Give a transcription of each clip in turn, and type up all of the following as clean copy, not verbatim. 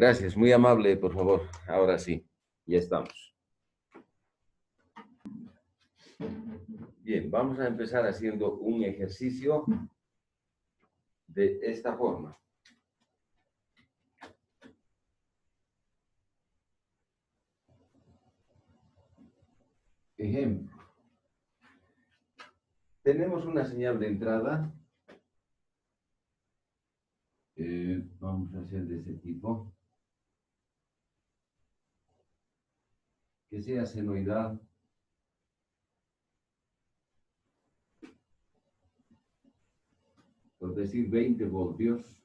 Gracias, muy amable, por favor. Ahora sí, ya estamos. Bien, vamos a empezar haciendo un ejercicio de esta forma. Ejemplo. Tenemos una señal de entrada. Vamos a hacer de este tipo. Que sea senoidal. Por decir 20 voltios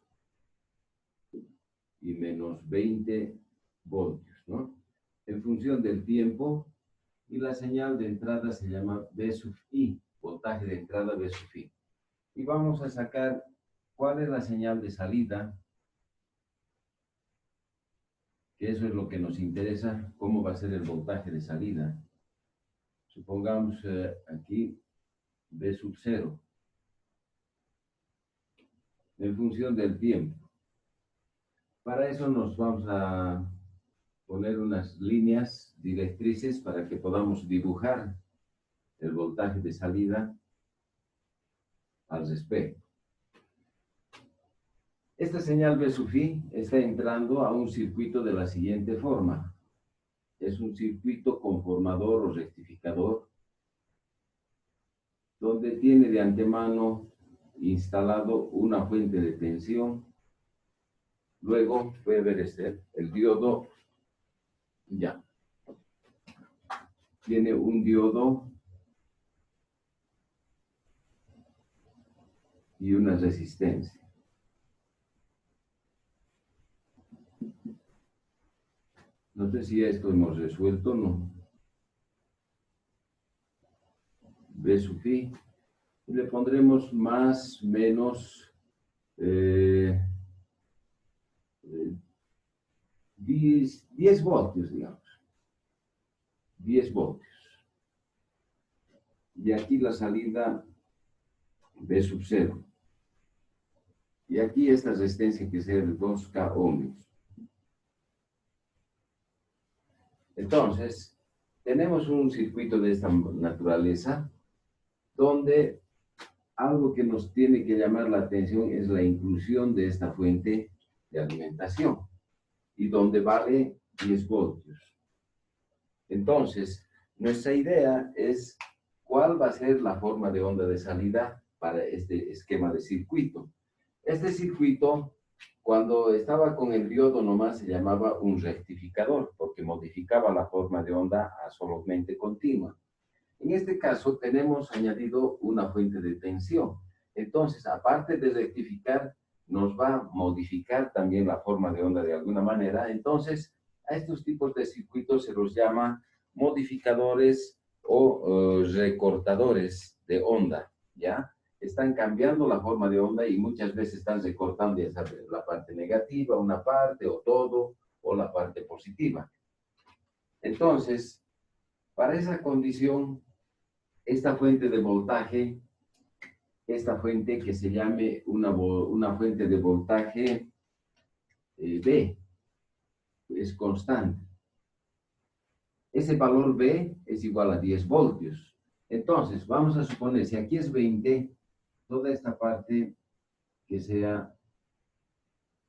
y menos 20 voltios, ¿no? En función del tiempo, y la señal de entrada se llama V sub I, voltaje de entrada V sub I. Y vamos a sacar cuál es la señal de salida, que eso es lo que nos interesa, cómo va a ser el voltaje de salida. Supongamos aquí V sub 0, en función del tiempo. Para eso nos vamos a poner unas líneas directrices para que podamos dibujar el voltaje de salida al respecto. Esta señal V sub I está entrando a un circuito de la siguiente forma. Es un circuito conformador o rectificador, donde tiene de antemano instalado una fuente de tensión. Luego puede ver el diodo, ya. Tiene un diodo y una resistencia. No sé si esto hemos resuelto o no. V sub I. Y le pondremos más, menos 10 voltios, digamos. 10 voltios. Y aquí la salida V sub 0. Y aquí esta resistencia que sea de 2K ohmios. Entonces, tenemos un circuito de esta naturaleza donde algo que nos tiene que llamar la atención es la inclusión de esta fuente de alimentación y donde vale 10 voltios. Entonces, nuestra idea es cuál va a ser la forma de onda de salida para este esquema de circuito. Este circuito, cuando estaba con el diodo nomás, se llamaba un rectificador, porque modificaba la forma de onda a solamente continua. En este caso, tenemos añadido una fuente de tensión. Entonces, aparte de rectificar, nos va a modificar también la forma de onda de alguna manera. Entonces, a estos tipos de circuitos se los llama modificadores o recortadores de onda, ¿ya? Están cambiando la forma de onda y muchas veces están recortando ya sabes, la parte negativa, una parte o todo, o la parte positiva. Entonces, para esa condición, esta fuente de voltaje, esta fuente que se llame una fuente de voltaje B, es constante. Ese valor B es igual a 10 voltios. Entonces, vamos a suponer, si aquí es 20, toda esta parte que sea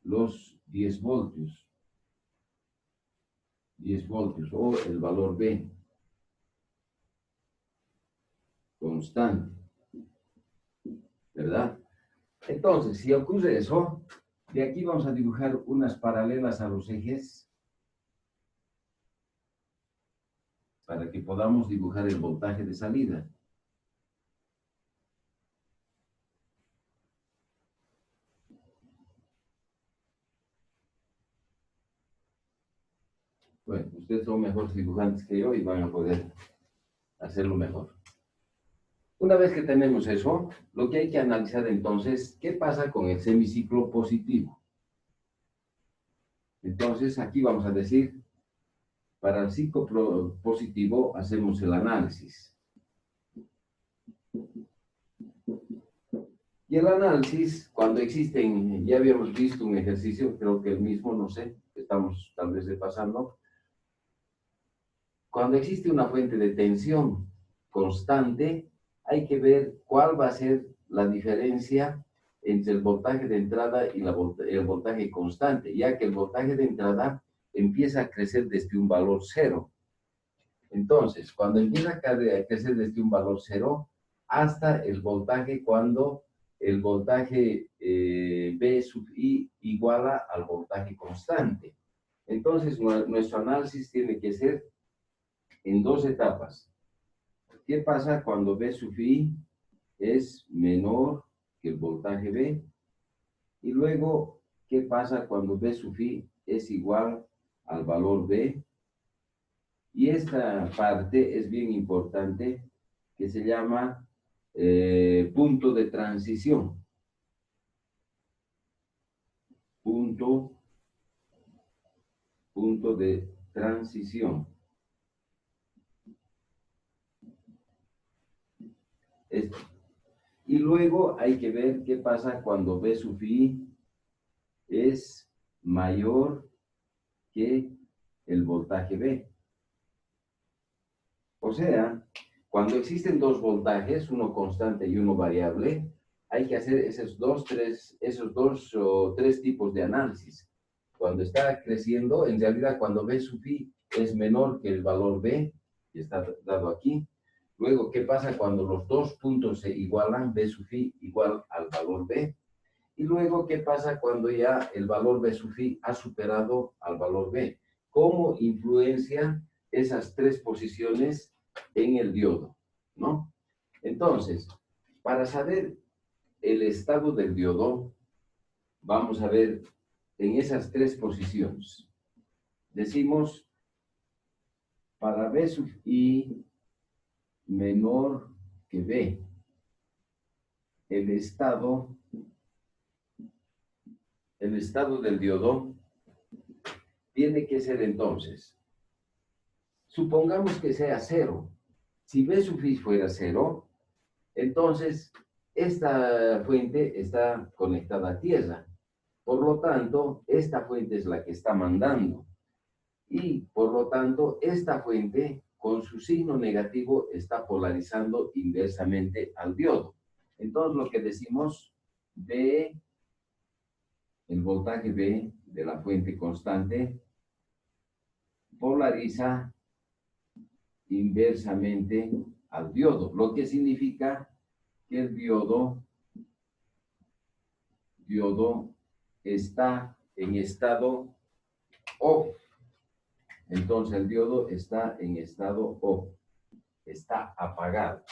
los 10 voltios. 10 voltios o el valor B. Constante. ¿Verdad? Entonces, si ocurre eso, de aquí vamos a dibujar unas paralelas a los ejes para que podamos dibujar el voltaje de salida. Bueno, ustedes son mejores dibujantes que yo y van a poder hacerlo mejor. Una vez que tenemos eso, lo que hay que analizar entonces, ¿qué pasa con el semiciclo positivo? Entonces, aquí vamos a decir, para el ciclo positivo hacemos el análisis. Y el análisis, cuando existen, ya habíamos visto un ejercicio, creo que el mismo, no sé, estamos tal vez repasando. Cuando existe una fuente de tensión constante, hay que ver cuál va a ser la diferencia entre el voltaje de entrada y el voltaje constante, ya que el voltaje de entrada empieza a crecer desde un valor cero. Entonces, cuando empieza a crecer desde un valor cero hasta el voltaje cuando el voltaje B sub I iguala al voltaje constante. Entonces, nuestro análisis tiene que ser en dos etapas. ¿Qué pasa cuando B sub I es menor que el voltaje B? Y luego, ¿qué pasa cuando B sub I es igual al valor B? Y esta parte es bien importante, que se llama punto de transición. Punto de transición. Esto. Y luego hay que ver qué pasa cuando B sub I es mayor que el voltaje B. O sea, cuando existen dos voltajes, uno constante y uno variable, hay que hacer esos tres tipos de análisis. Cuando está creciendo, en realidad cuando B sub I es menor que el valor B, que está dado aquí. Luego, ¿qué pasa cuando los dos puntos se igualan, B sub I igual al valor B? Y luego, ¿qué pasa cuando ya el valor B sub I ha superado al valor B? ¿Cómo influencia esas tres posiciones en el diodo, ¿no? Entonces, para saber el estado del diodo, vamos a ver en esas tres posiciones. Decimos, para B sub I menor que B, el estado del diodo tiene que ser entonces, supongamos que sea cero. Si B sub I fuera cero, entonces esta fuente está conectada a tierra. Por lo tanto, esta fuente es la que está mandando. Y por lo tanto, esta fuente con su signo negativo está polarizando inversamente al diodo. Entonces lo que decimos, B, el voltaje B de la fuente constante, polariza inversamente al diodo, lo que significa que el diodo está en estado off. Entonces el diodo está en estado off, está apagado.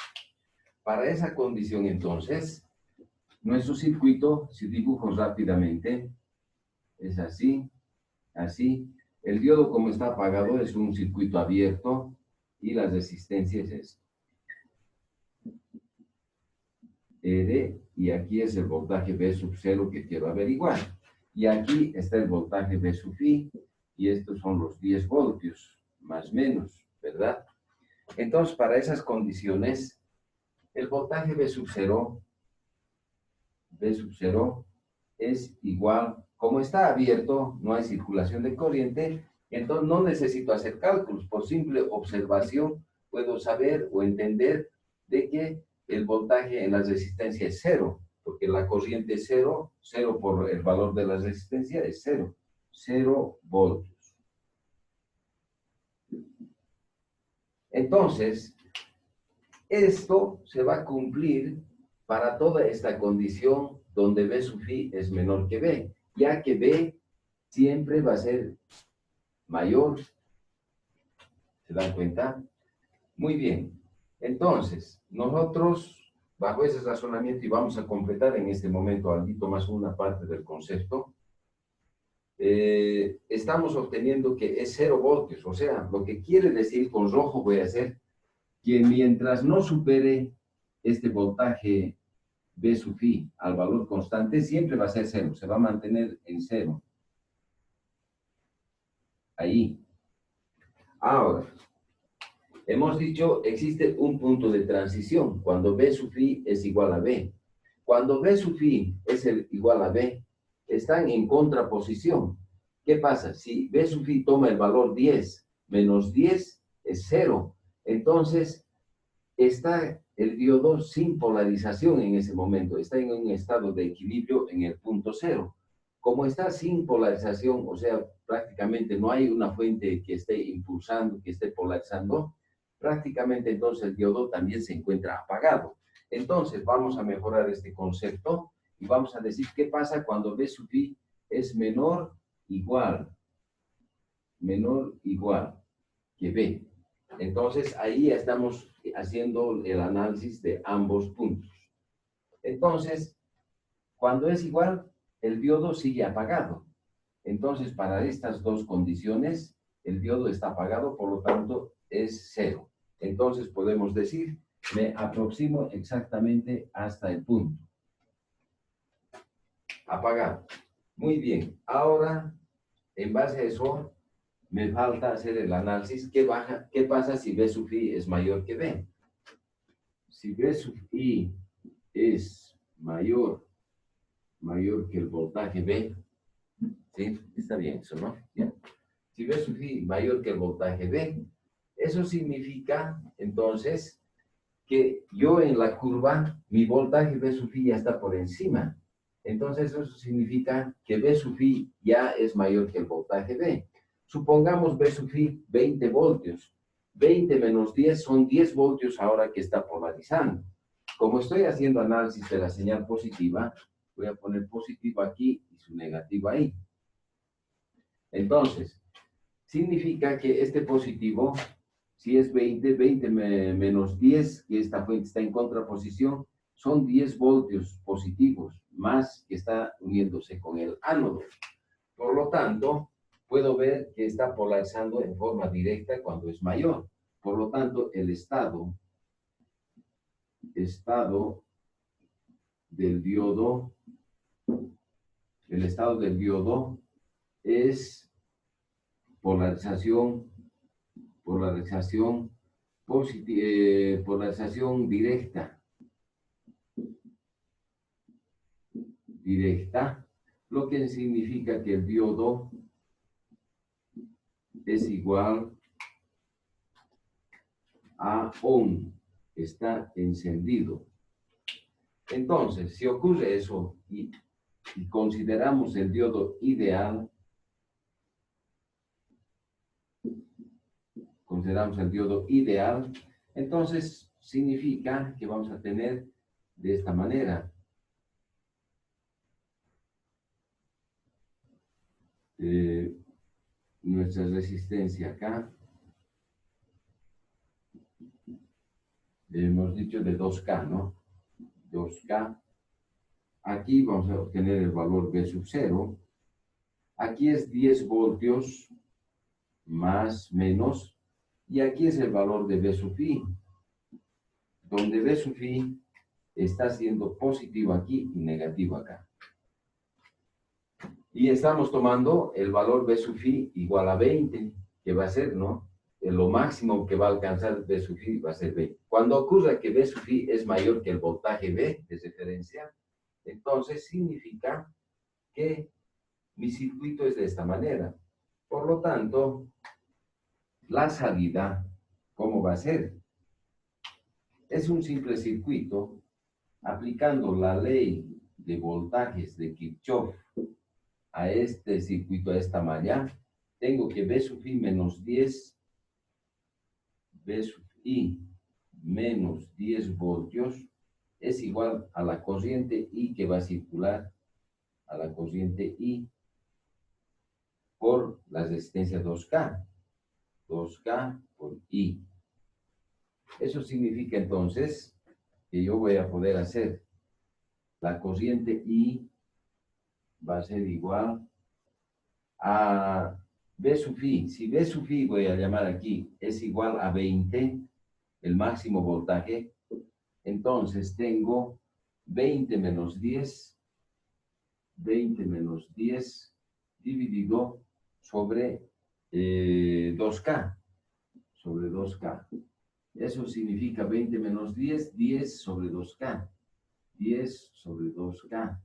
Para esa condición entonces, nuestro circuito, si dibujo rápidamente, es así, así. El diodo como está apagado es un circuito abierto y la resistencia es esta. R, y aquí es el voltaje B sub 0 que quiero averiguar. Y aquí está el voltaje B sub I, y estos son los 10 voltios, más o menos, ¿verdad? Entonces, para esas condiciones, el voltaje B sub 0 es igual, como está abierto, no hay circulación de corriente, entonces no necesito hacer cálculos, por simple observación puedo saber o entender de que el voltaje en la resistencia es cero, porque la corriente es cero, cero por el valor de la resistencia es cero, 0 voltios. Entonces, esto se va a cumplir para toda esta condición donde B sub I es menor que B, ya que B siempre va a ser mayor. ¿Se dan cuenta? Muy bien. Entonces, nosotros, bajo ese razonamiento, y vamos a completar en este momento algo más una parte del concepto, estamos obteniendo que es 0 voltios, o sea, lo que quiere decir, con rojo voy a hacer, que mientras no supere este voltaje B sub I al valor constante, siempre va a ser 0, se va a mantener en 0. Ahí. Ahora, hemos dicho, existe un punto de transición, cuando B sub I es igual a B. Cuando B sub I es igual a B, están en contraposición. ¿Qué pasa? Si B sub I toma el valor 10, menos 10 es 0. Entonces, está el diodo sin polarización en ese momento. Está en un estado de equilibrio en el punto 0. Como está sin polarización, o sea, prácticamente no hay una fuente que esté impulsando, que esté polarizando, prácticamente entonces el diodo también se encuentra apagado. Entonces, vamos a mejorar este concepto y vamos a decir qué pasa cuando B sub I es menor igual que B. Entonces, ahí estamos haciendo el análisis de ambos puntos. Entonces, cuando es igual, el diodo sigue apagado. Entonces, para estas dos condiciones, el diodo está apagado, por lo tanto, es 0. Entonces, podemos decir, me aproximo exactamente hasta el punto. Apagado. Muy bien. Ahora, en base a eso, me falta hacer el análisis. ¿Qué pasa si B sub I es mayor que B? Si B sub I es mayor que el voltaje B, ¿sí? Está bien eso, ¿no? Bien. Si B sub I mayor que el voltaje B, eso significa, entonces, que yo en la curva, mi voltaje B sub I ya está por encima. Entonces, eso significa que B sub I ya es mayor que el voltaje B. Supongamos B sub I 20 voltios. 20 menos 10 son 10 voltios ahora que está polarizando. Como estoy haciendo análisis de la señal positiva, voy a poner positivo aquí y su negativo ahí. Entonces, significa que este positivo, si es 20 menos 10, que esta fuente está en contraposición, son 10 voltios positivos, más que está uniéndose con el ánodo. Por lo tanto, puedo ver que está polarizando en forma directa cuando es mayor. Por lo tanto, el estado del diodo es polarización directa, lo que significa que el diodo es igual a ON, está encendido. Entonces, si ocurre eso y consideramos el diodo ideal, entonces significa que vamos a tener de esta manera. Nuestra resistencia acá, hemos dicho de 2K, ¿no? 2K. Aquí vamos a obtener el valor B sub 0. Aquí es 10 voltios más menos. Y aquí es el valor de B sub I, donde B sub I está siendo positivo aquí y negativo acá. Y estamos tomando el valor B sub I igual a 20, que va a ser, ¿no? Lo máximo que va a alcanzar B sub I va a ser 20. Cuando ocurra que B sub I es mayor que el voltaje B de referencia, entonces significa que mi circuito es de esta manera. Por lo tanto, la salida, ¿cómo va a ser? Es un simple circuito aplicando la ley de voltajes de Kirchhoff a este circuito, a esta malla. Tengo que B sub I menos 10, B sub I menos 10 voltios es igual a la corriente I que va a circular, a la corriente I por la resistencia 2K. 2K por I. Eso significa entonces que yo voy a poder hacer la corriente I va a ser igual a B sub I. Si B sub I, voy a llamar aquí, es igual a 20, el máximo voltaje, entonces tengo 20 menos 10 dividido sobre 2K. Sobre 2K. Eso significa 20 menos 10, 10 sobre 2K. 10 sobre 2K.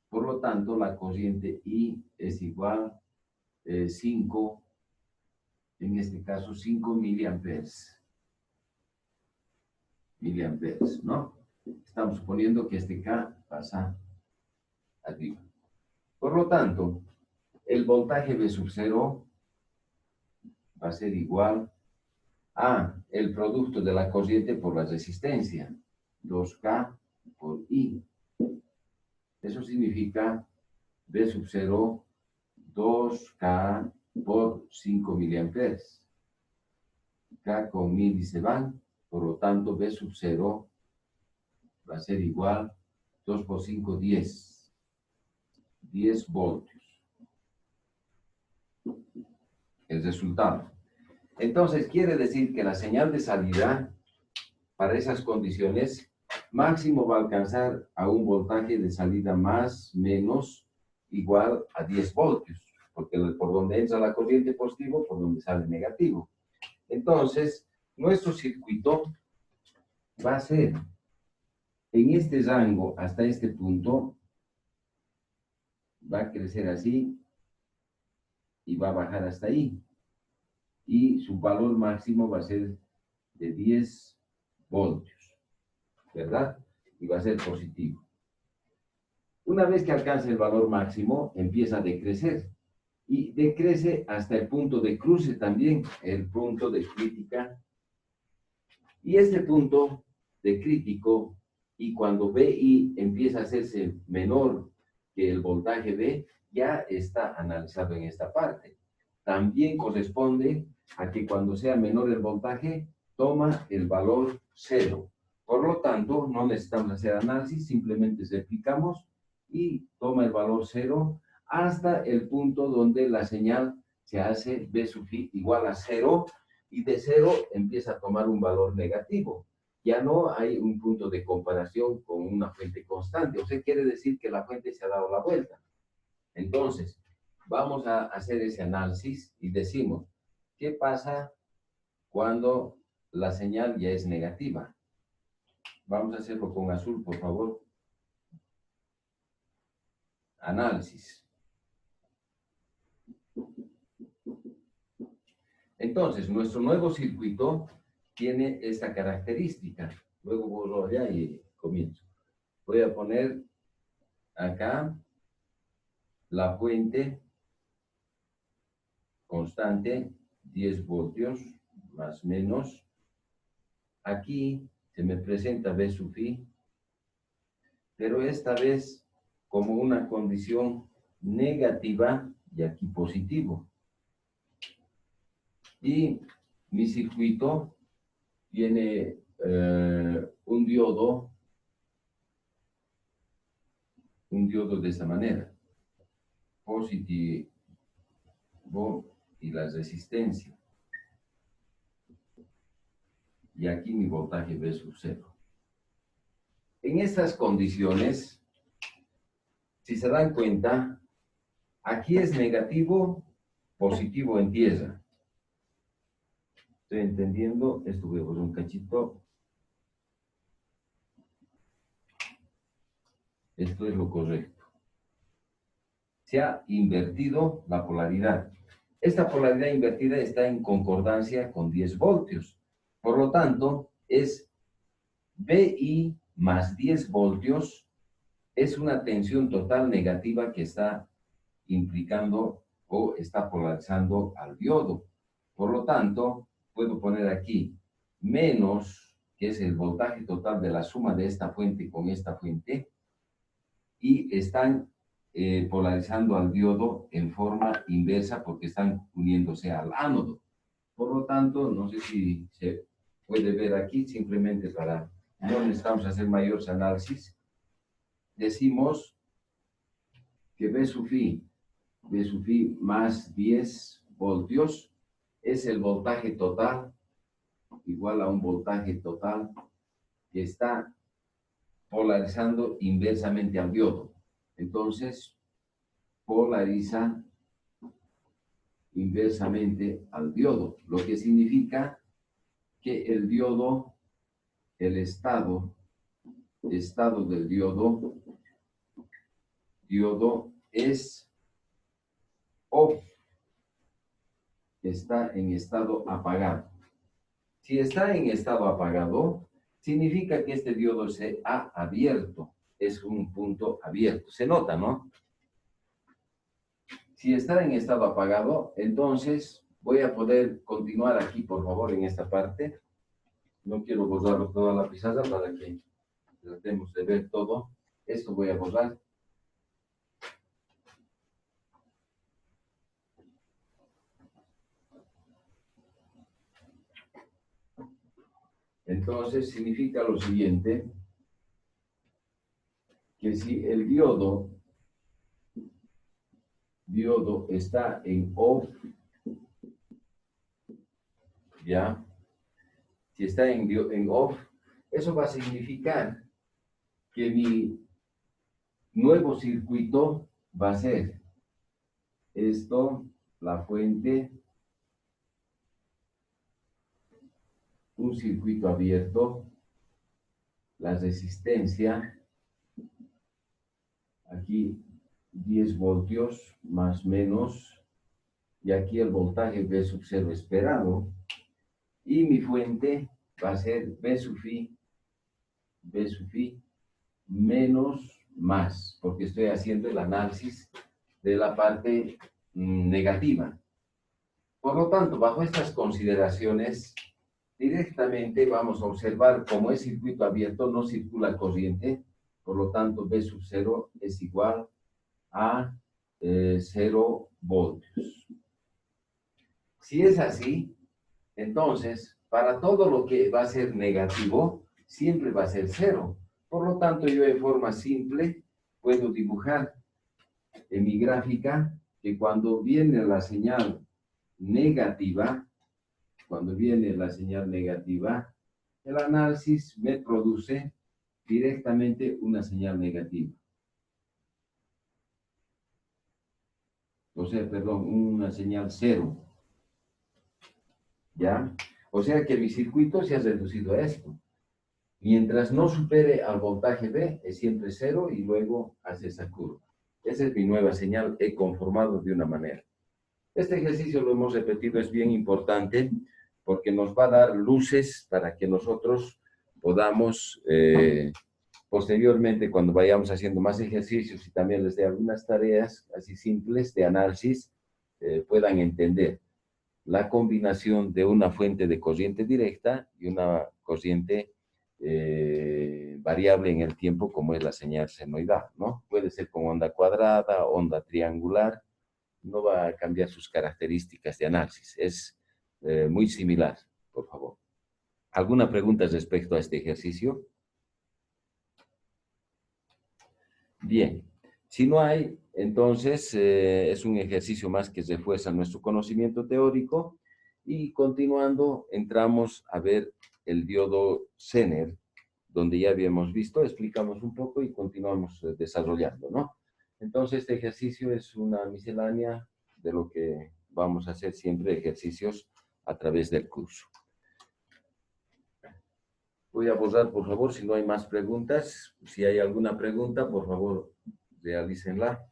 Por lo tanto, la corriente I es igual 5, en este caso 5 miliamperes. ¿No? Estamos suponiendo que este K pasa arriba. Por lo tanto, el voltaje V sub 0 va a ser igual a el producto de la corriente por la resistencia, 2K por I. Eso significa V sub 0, 2K por 5 miliamperes. K con 1000 y se van, por lo tanto V sub 0 va a ser igual 2 por 5, 10. 10 voltios. El resultado. Entonces, quiere decir que la señal de salida, para esas condiciones, máximo va a alcanzar a un voltaje de salida más, menos, igual a 10 voltios, porque por donde entra la corriente positivo, por donde sale negativo. Entonces, nuestro circuito va a ser, en este rango, hasta este punto, va a crecer así, y va a bajar hasta ahí. Y su valor máximo va a ser de 10 voltios, ¿verdad? Y va a ser positivo. Una vez que alcance el valor máximo, empieza a decrecer. Y decrece hasta el punto de cruce también, el punto de crítica. Y este punto de crítico, y cuando VI empieza a hacerse menor que el voltaje V, ya está analizado en esta parte. También corresponde a que cuando sea menor el voltaje, toma el valor 0. Por lo tanto, no necesitamos hacer análisis, simplemente replicamos y toma el valor 0 hasta el punto donde la señal se hace V sub i igual a 0 y de 0 empieza a tomar un valor negativo. Ya no hay un punto de comparación con una fuente constante. O sea, quiere decir que la fuente se ha dado la vuelta. Entonces, vamos a hacer ese análisis y decimos, ¿qué pasa cuando la señal ya es negativa? Vamos a hacerlo con azul, por favor. Análisis. Entonces, nuestro nuevo circuito tiene esta característica. Luego borro allá y comienzo. Voy a poner acá la fuente constante, 10 voltios, más menos. Aquí se me presenta V sub i, pero esta vez como una condición negativa y aquí positivo. Y mi circuito tiene un diodo de esta manera, positivo y la resistencia. Y aquí mi voltaje V sub 0. En estas condiciones, si se dan cuenta, aquí es negativo, positivo en tierra. Estoy entendiendo, esto voy a poner un cachito. Esto es lo correcto. Se ha invertido la polaridad. Esta polaridad invertida está en concordancia con 10 voltios. Por lo tanto, es VI más 10 voltios, es una tensión total negativa que está implicando o está polarizando al diodo. Por lo tanto, puedo poner aquí menos, que es el voltaje total de la suma de esta fuente con esta fuente, y están polarizando al diodo en forma inversa porque están uniéndose al ánodo. Por lo tanto, no sé si se puede ver aquí, simplemente para no necesitamos hacer mayores análisis, decimos que V sub i más 10 voltios es el voltaje total igual a un voltaje total que está polarizando inversamente al diodo. Entonces, polariza inversamente al diodo, lo que significa que el diodo, el estado del diodo es off, está en estado apagado. Si está en estado apagado, significa que este diodo se ha abierto. Es un punto abierto. Se nota, ¿no? Si está en estado apagado, entonces voy a poder continuar aquí, por favor, en esta parte. No quiero borrar toda la pizarra para que tratemos de ver todo. Esto voy a borrar. Entonces significa lo siguiente, que si el diodo está en off, ¿ya? Si está en off, eso va a significar que mi nuevo circuito va a ser esto, la fuente, un circuito abierto, la resistencia, aquí 10 voltios más menos, y aquí el voltaje V sub 0 esperado, y mi fuente va a ser V sub I menos más, porque estoy haciendo el análisis de la parte negativa. Por lo tanto, bajo estas consideraciones, directamente vamos a observar cómo es circuito abierto, no circula corriente, por lo tanto, V sub 0 es igual a 0 voltios. Si es así, entonces, para todo lo que va a ser negativo, siempre va a ser 0. Por lo tanto, yo de forma simple puedo dibujar en mi gráfica que cuando viene la señal negativa, el análisis me produce directamente una señal negativa. O sea, perdón, una señal 0. ¿Ya? O sea que mi circuito se ha reducido a esto. Mientras no supere al voltaje V, es siempre 0 y luego hace esa curva. Esa es mi nueva señal, he conformado de una manera. Este ejercicio lo hemos repetido, es bien importante porque nos va a dar luces para que nosotros podamos, posteriormente, cuando vayamos haciendo más ejercicios y también les dé algunas tareas así simples de análisis, puedan entender la combinación de una fuente de corriente directa y una corriente variable en el tiempo, como es la señal senoidal, ¿no? Puede ser con onda cuadrada, onda triangular, no va a cambiar sus características de análisis, es muy similar, por favor. ¿Alguna pregunta respecto a este ejercicio? Bien, si no hay, entonces es un ejercicio más que refuerza nuestro conocimiento teórico y continuando entramos a ver el diodo Zener, donde ya habíamos visto, explicamos un poco y continuamos desarrollando, ¿no? Entonces este ejercicio es una miscelánea de lo que vamos a hacer siempre ejercicios a través del curso. Voy a borrar, por favor, si no hay más preguntas. Si hay alguna pregunta, por favor, realícenla.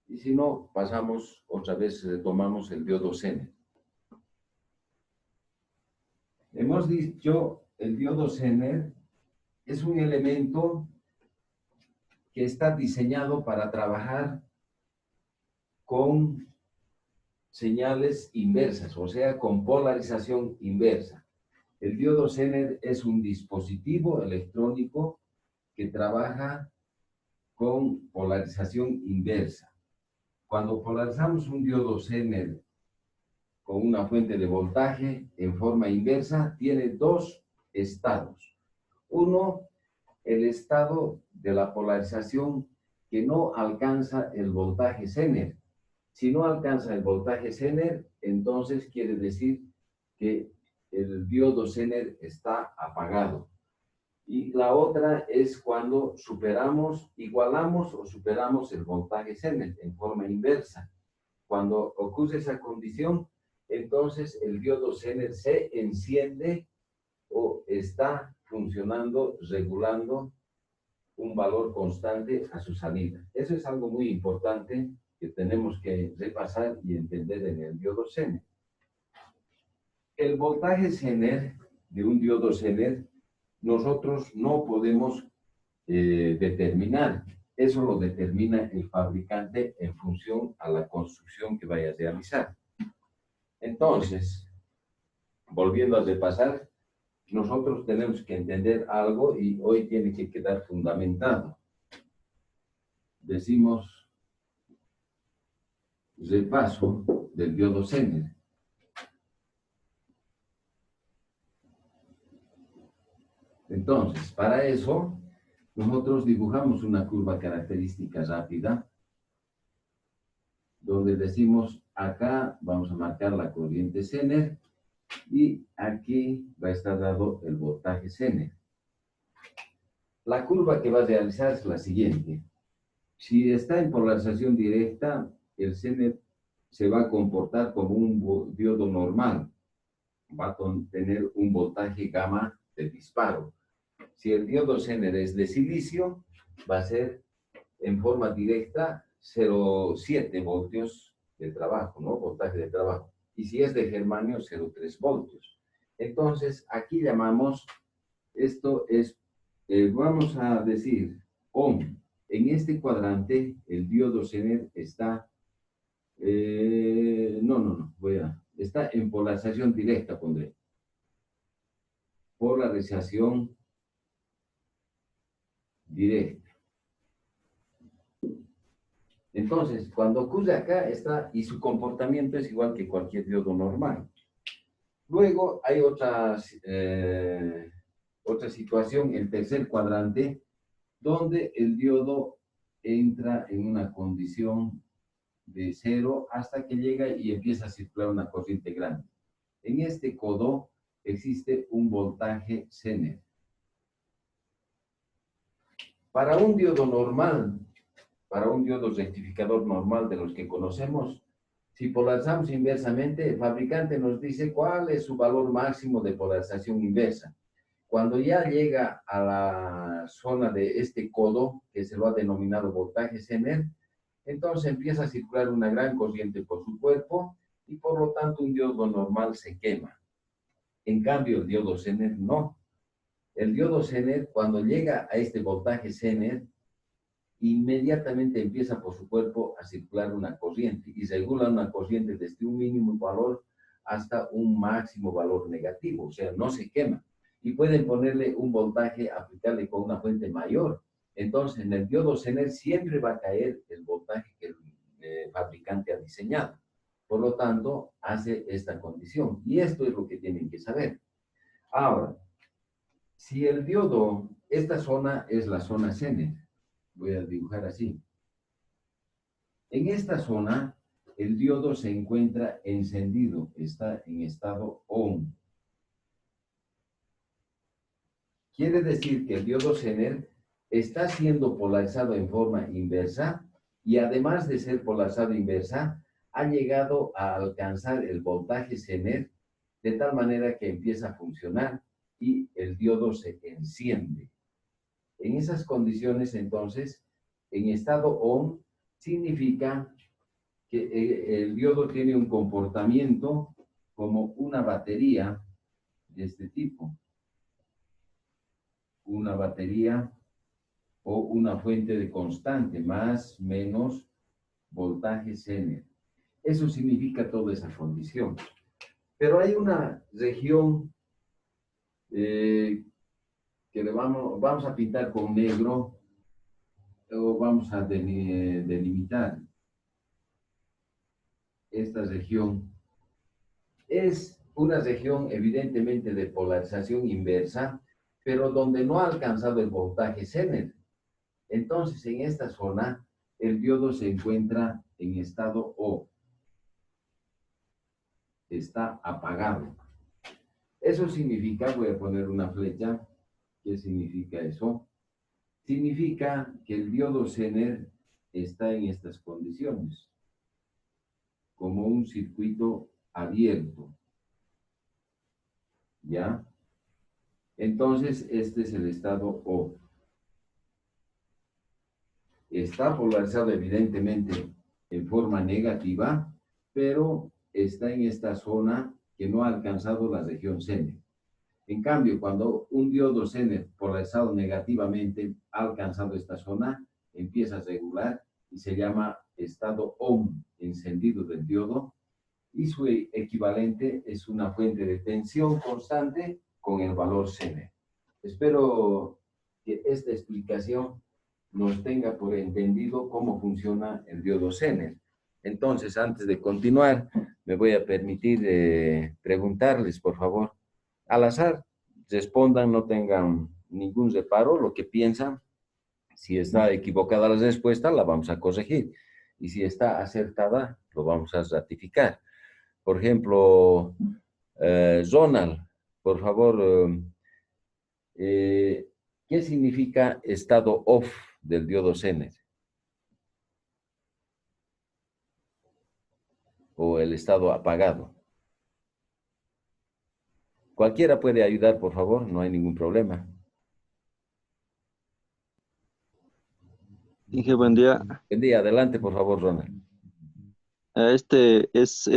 Y si no, pasamos otra vez, retomamos el diodo Zener. Hemos dicho, el diodo Zener es un elemento que está diseñado para trabajar con señales inversas, o sea, con polarización inversa. El diodo Zener es un dispositivo electrónico que trabaja con polarización inversa. Cuando polarizamos un diodo Zener con una fuente de voltaje en forma inversa, tiene dos estados. Uno, el estado de la polarización que no alcanza el voltaje Zener. Si no alcanza el voltaje Zener, entonces quiere decir que el diodo Zener está apagado. Y la otra es cuando igualamos o superamos el voltaje Zener en forma inversa. Cuando ocurre esa condición, entonces el diodo Zener se enciende o está funcionando, regulando un valor constante a su salida. Eso es algo muy importante que tenemos que repasar y entender en el diodo Zener. El voltaje Zener de un diodo Zener nosotros no podemos determinar. Eso lo determina el fabricante en función a la construcción que vaya a realizar. Entonces, volviendo a repasar, nosotros tenemos que entender algo y hoy tiene que quedar fundamentado. Decimos repaso del diodo Zener. Entonces, para eso, nosotros dibujamos una curva característica rápida, donde decimos, acá vamos a marcar la corriente Zener, y aquí va a estar dado el voltaje Zener. La curva que va a realizar es la siguiente. Si está en polarización directa, el Zener se va a comportar como un diodo normal. Va a tener un voltaje gamma de disparo. Si el diodo Zener es de silicio, va a ser en forma directa 0,7 voltios de trabajo, ¿no? Voltaje de trabajo. Y si es de germanio, 0,3 voltios. Entonces, aquí llamamos, esto es, vamos a decir, ohm. En este cuadrante, el diodo Zener está, está en polarización directa, pondré. Polarización directa. Entonces, cuando ocurre acá, está, y su comportamiento es igual que cualquier diodo normal. Luego hay otra situación, el tercer cuadrante, donde el diodo entra en una condición de cero hasta que llega y empieza a circular una corriente grande. En este codo existe un voltaje Zener. Para un diodo normal, para un diodo rectificador normal de los que conocemos, si polarizamos inversamente, el fabricante nos dice cuál es su valor máximo de polarización inversa. Cuando ya llega a la zona de este codo, que se lo ha denominado voltaje Zener, entonces empieza a circular una gran corriente por su cuerpo y por lo tanto un diodo normal se quema. En cambio, el diodo Zener no. El diodo Zener, cuando llega a este voltaje Zener, inmediatamente empieza por su cuerpo a circular una corriente y regula una corriente desde un mínimo valor hasta un máximo valor negativo, o sea, no se quema. Y pueden ponerle un voltaje, aplicarle con una fuente mayor. Entonces, en el diodo Zener siempre va a caer el voltaje que el fabricante ha diseñado. Por lo tanto, hace esta condición. Y esto es lo que tienen que saber. Ahora, si el diodo, esta zona es la zona Zener, voy a dibujar así. En esta zona, el diodo se encuentra encendido, está en estado ON. Quiere decir que el diodo Zener está siendo polarizado en forma inversa y además de ser polarizado inversa, ha llegado a alcanzar el voltaje Zener de tal manera que empieza a funcionar y el diodo se enciende. En esas condiciones, entonces, en estado ON, significa que el diodo tiene un comportamiento como una batería de este tipo. Una batería o una fuente de constante, más, menos, voltaje Zener. Eso significa toda esa condición. Pero hay una región que vamos a pintar con negro o vamos a delimitar. Esta región es una región evidentemente de polarización inversa, pero donde no ha alcanzado el voltaje Zener. Entonces, en esta zona, el diodo se encuentra en estado O. Está apagado. Eso significa, voy a poner una flecha. ¿Qué significa eso? Significa que el diodo Zener está en estas condiciones, como un circuito abierto. ¿Ya? Entonces, este es el estado O. Está polarizado evidentemente en forma negativa, pero está en esta zona que no ha alcanzado la región Zener. En cambio, cuando un diodo Zener polarizado negativamente ha alcanzado esta zona, empieza a regular y se llama estado OM, encendido del diodo, y su equivalente es una fuente de tensión constante con el valor Zener. Espero que esta explicación nos tenga por entendido cómo funciona el diodo Zener. Entonces, antes de continuar, me voy a permitir preguntarles, por favor, al azar, respondan, no tengan ningún reparo, lo que piensan. Si está equivocada la respuesta, la vamos a corregir. Y si está acertada, lo vamos a ratificar. Por ejemplo, Ronald, por favor, ¿qué significa estado off del diodo Zener? O el estado apagado. Cualquiera puede ayudar, por favor, no hay ningún problema. Inge, buen día. Buen día, adelante, por favor, Ronald. Este es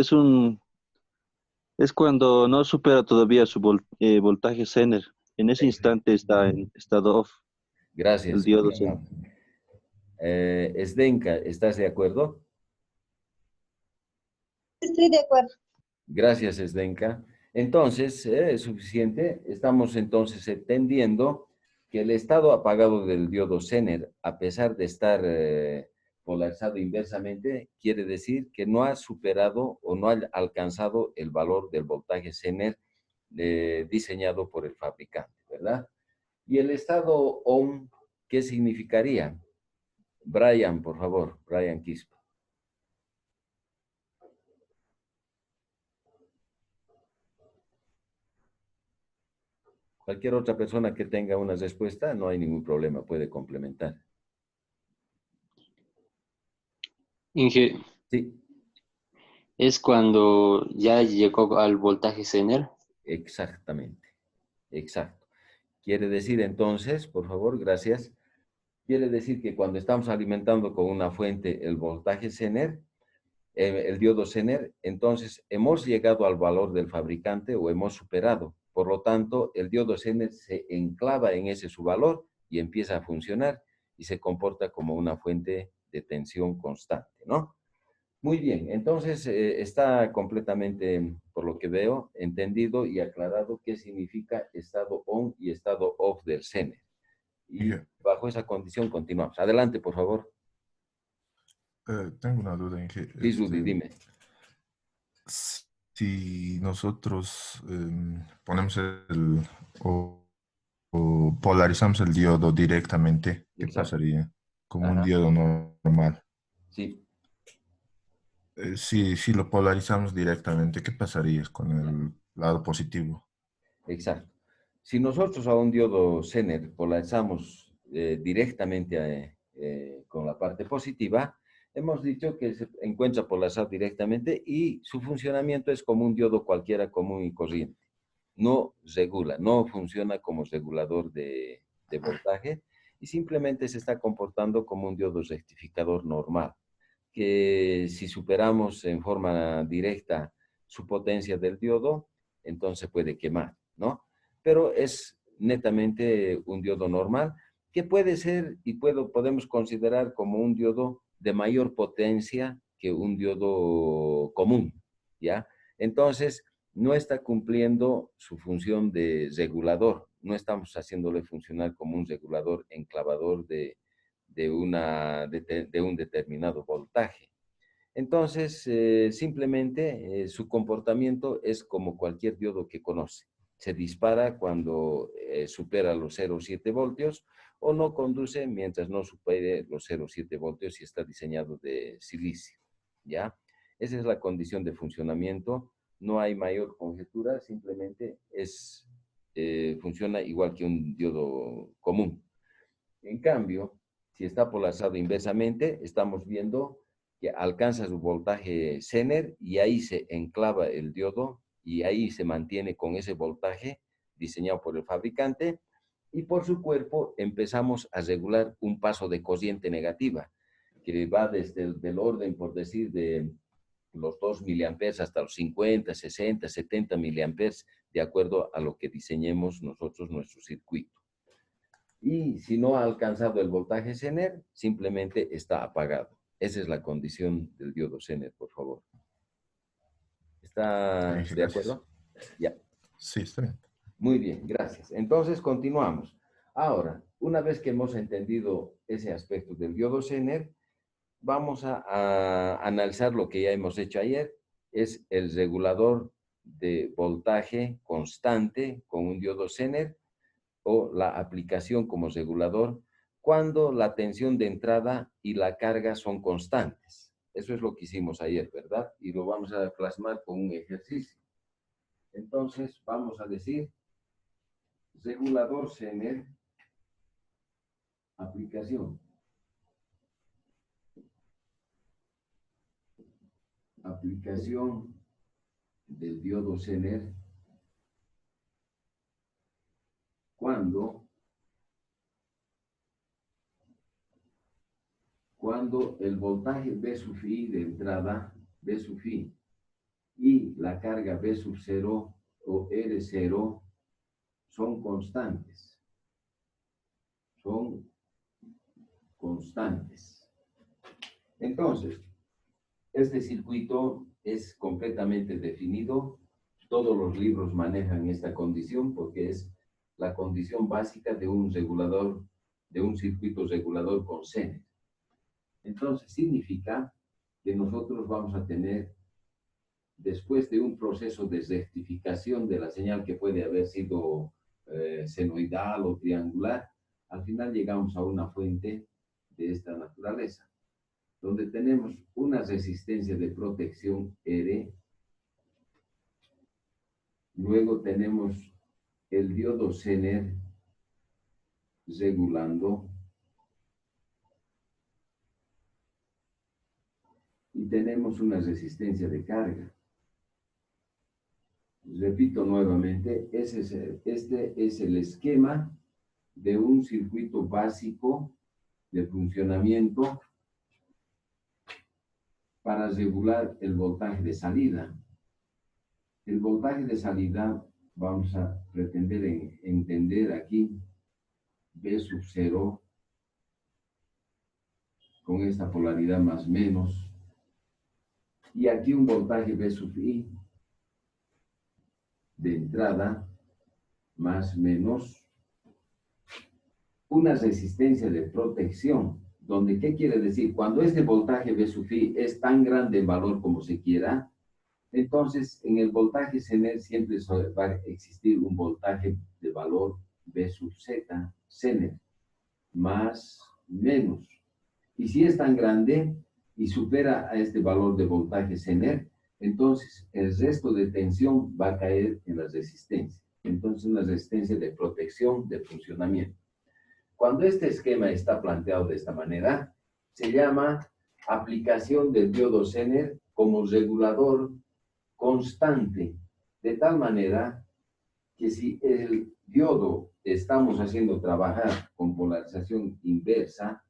cuando no supera todavía su voltaje Zener. En ese instante está en estado off, el Gracias. diodo Zener. Zdenka, ¿estás de acuerdo? Estoy de acuerdo. Gracias, Zdenka. Entonces, es suficiente. Estamos entonces entendiendo que el estado apagado del diodo Zener, a pesar de estar polarizado inversamente, quiere decir que no ha superado o no ha alcanzado el valor del voltaje Zener diseñado por el fabricante, ¿verdad? Y el estado OM, ¿qué significaría? Brian, por favor, Brian Quispe. Cualquier otra persona que tenga una respuesta, no hay ningún problema, puede complementar. Inge, Sí, es cuando ya llegó al voltaje Zener. exactamente, exacto. Quiere decir entonces, por favor, gracias. Quiere decir que cuando estamos alimentando con una fuente el voltaje Zener, el diodo Zener, entonces hemos llegado al valor del fabricante o hemos superado. Por lo tanto, el diodo Zener se enclava en ese su valor y empieza a funcionar y se comporta como una fuente de tensión constante, ¿no? Muy bien, entonces está completamente, por lo que veo, entendido y aclarado qué significa estado on y estado off del Zener. Y bajo esa condición continuamos. Adelante, por favor. Tengo una duda, Inge. Sí, Rudy, dime. Si nosotros ponemos o polarizamos el diodo directamente, ¿qué Exacto. pasaría? Como un Ajá. diodo normal. Sí. Si lo polarizamos directamente, ¿qué pasaría con el lado positivo? Exacto. Si nosotros a un diodo Zener polarizamos directamente con la parte positiva, hemos dicho que se encuentra polarizado directamente y su funcionamiento es como un diodo cualquiera común y corriente. No regula, no funciona como regulador de voltaje y simplemente se está comportando como un diodo rectificador normal, que si superamos en forma directa su potencia del diodo, entonces puede quemar, ¿no? Pero es netamente un diodo normal que puede ser y podemos considerar como un diodo de mayor potencia que un diodo común, ¿ya? Entonces, no está cumpliendo su función de regulador, no estamos haciéndole funcionar como un regulador enclavador de un determinado voltaje. Entonces, simplemente su comportamiento es como cualquier diodo que conoce. Se dispara cuando supera los 0,7 voltios o no conduce mientras no supere los 0,7 voltios y está diseñado de silicio, ¿ya? Esa es la condición de funcionamiento. No hay mayor conjetura, simplemente funciona igual que un diodo común. En cambio, si está polarizado inversamente, estamos viendo que alcanza su voltaje Zener y ahí se enclava el diodo y ahí se mantiene con ese voltaje diseñado por el fabricante y por su cuerpo empezamos a regular un paso de corriente negativa, que va desde del orden, por decir, de los 2 miliamperes hasta los 50, 60, 70 miliamperes, de acuerdo a lo que diseñemos nosotros nuestro circuito. Y si no ha alcanzado el voltaje Zener, simplemente está apagado. Esa es la condición del diodo Zener, por favor. ¿Está Bien, de gracias. acuerdo? Ya. Sí, está bien. Muy bien, gracias. Entonces, continuamos. Ahora, una vez que hemos entendido ese aspecto del diodo Zener, vamos a analizar lo que ya hemos hecho ayer. Es el regulador de voltaje constante con un diodo Zener o la aplicación como regulador cuando la tensión de entrada y la carga son constantes. Eso es lo que hicimos ayer, ¿verdad? Y lo vamos a plasmar con un ejercicio. Entonces, vamos a decir regulador Zener, aplicación. Aplicación del diodo Zener cuando el voltaje V sub I de entrada, V sub I, y la carga V sub 0 o R0 son constantes. Son constantes. Entonces, este circuito es completamente definido. Todos los libros manejan esta condición porque es la condición básica de un regulador, de un circuito regulador con Zener. Entonces, significa que nosotros vamos a tener, después de un proceso de rectificación de la señal que puede haber sido senoidal o triangular, al final llegamos a una fuente de esta naturaleza, donde tenemos una resistencia de protección R, luego tenemos el diodo Zener regulando, y tenemos una resistencia de carga. Repito nuevamente, este es el esquema de un circuito básico de funcionamiento para regular el voltaje de salida. El voltaje de salida vamos a pretender entender aquí V sub 0 con esta polaridad más menos, y aquí un voltaje V sub I de entrada más menos una resistencia de protección, donde, ¿qué quiere decir? Cuando este voltaje V sub I es tan grande en valor como se quiera, entonces en el voltaje Zener siempre va a existir un voltaje de valor V sub Z, Zener, más menos. Y si es tan grande y supera a este valor de voltaje Zener, entonces el resto de tensión va a caer en la resistencia. Entonces una resistencia de protección, de funcionamiento. Cuando este esquema está planteado de esta manera, se llama aplicación del diodo Zener como regulador constante, de tal manera que si el diodo estamos haciendo trabajar con polarización inversa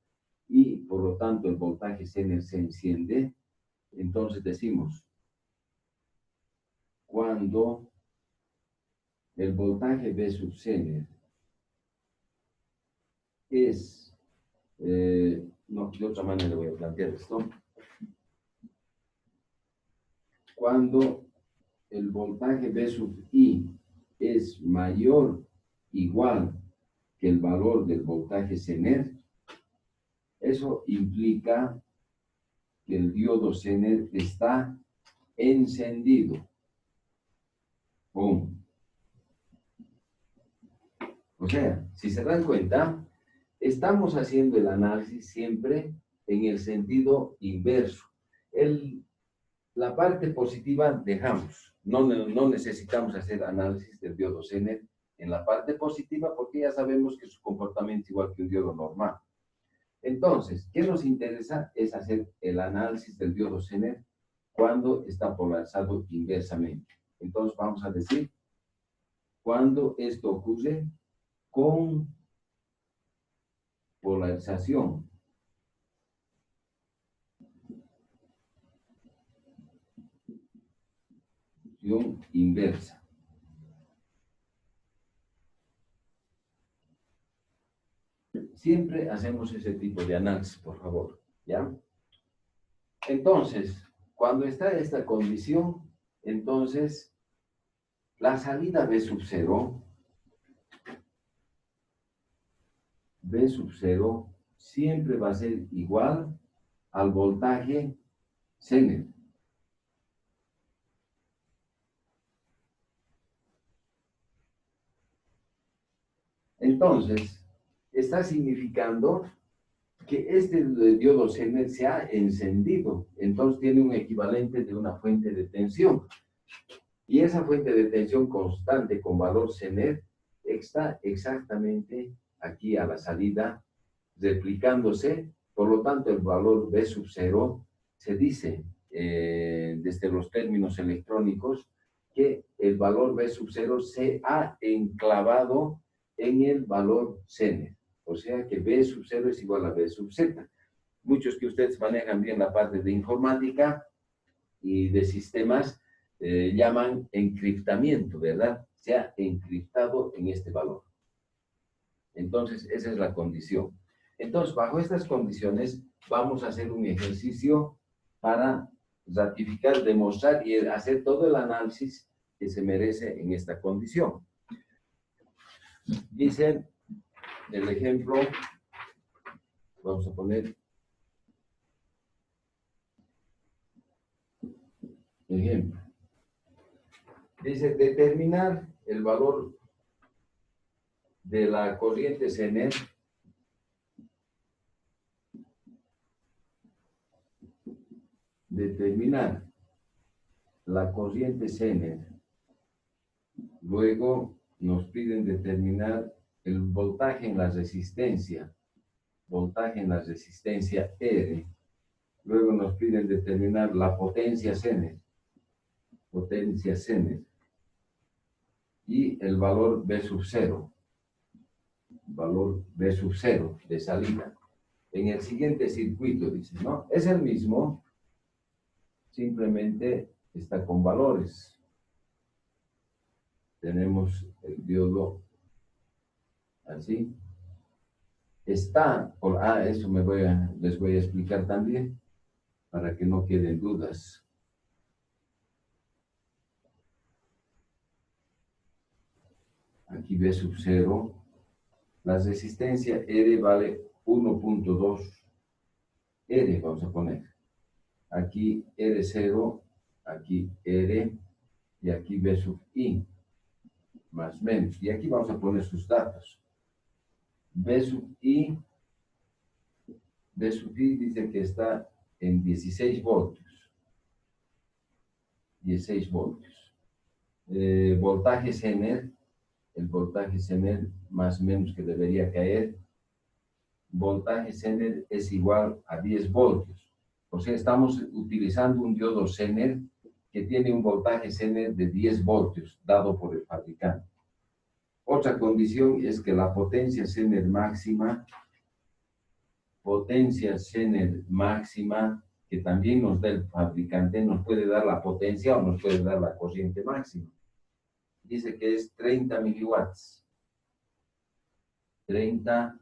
y por lo tanto el voltaje Zener se enciende, entonces decimos, cuando el voltaje V sub Zener es, no, de otra manera voy a plantear esto, cuando el voltaje V sub I es mayor, igual que el valor del voltaje Zener, eso implica que el diodo Zener está encendido. ¡Pum! O sea, si se dan cuenta, estamos haciendo el análisis siempre en el sentido inverso. La parte positiva dejamos. No necesitamos hacer análisis del diodo Zener en la parte positiva porque ya sabemos que su comportamiento es igual que un diodo normal. Entonces, ¿qué nos interesa? Es hacer el análisis del diodo Zener cuando está polarizado inversamente. Entonces, vamos a decir, cuando esto ocurre con polarización distribución inversa. Siempre hacemos ese tipo de análisis, por favor, ¿ya? Entonces, cuando está esta condición, entonces, la salida B sub 0, siempre va a ser igual al voltaje Zener. Entonces, está significando que este diodo Zener se ha encendido. Entonces tiene un equivalente de una fuente de tensión. Y esa fuente de tensión constante con valor Zener está exactamente aquí a la salida, replicándose. Por lo tanto, el valor B sub 0 se dice desde los términos electrónicos que el valor B sub 0 se ha enclavado en el valor Zener. O sea que B sub 0 es igual a B sub Z. Muchos que ustedes manejan bien la parte de informática y de sistemas llaman encriptamiento, ¿verdad? Se ha encriptado en este valor. Entonces, esa es la condición. Entonces, bajo estas condiciones, vamos a hacer un ejercicio para ratificar, demostrar y hacer todo el análisis que se merece en esta condición. Dice el ejemplo, vamos a poner ejemplo. Dice, determinar el valor de la corriente Zener determinar la corriente Zener. Luego nos piden determinar el voltaje en la resistencia. Voltaje en la resistencia R. Luego nos piden determinar la potencia Zener. Potencia Zener. Y el valor B sub 0. Valor B sub 0 de salida. En el siguiente circuito, dice, ¿no? Es el mismo, simplemente está con valores. Tenemos el diodo así. Está, eso les voy a explicar también, para que no queden dudas. Aquí B sub 0. La resistencia R vale 1.2. R vamos a poner. Aquí R0, aquí R, y aquí B sub I, más menos. Y aquí vamos a poner sus datos. B sub I dice que está en 16 voltios. 16 voltios. Voltaje Zener, el voltaje Zener más o menos que debería caer. Voltaje Zener es igual a 10 voltios. O sea, estamos utilizando un diodo Zener que tiene un voltaje Zener de 10 voltios, dado por el fabricante. Otra condición es que la potencia Zener máxima, que también nos da el fabricante, nos puede dar la potencia o nos puede dar la corriente máxima. Dice que es 30 miliwatts. 30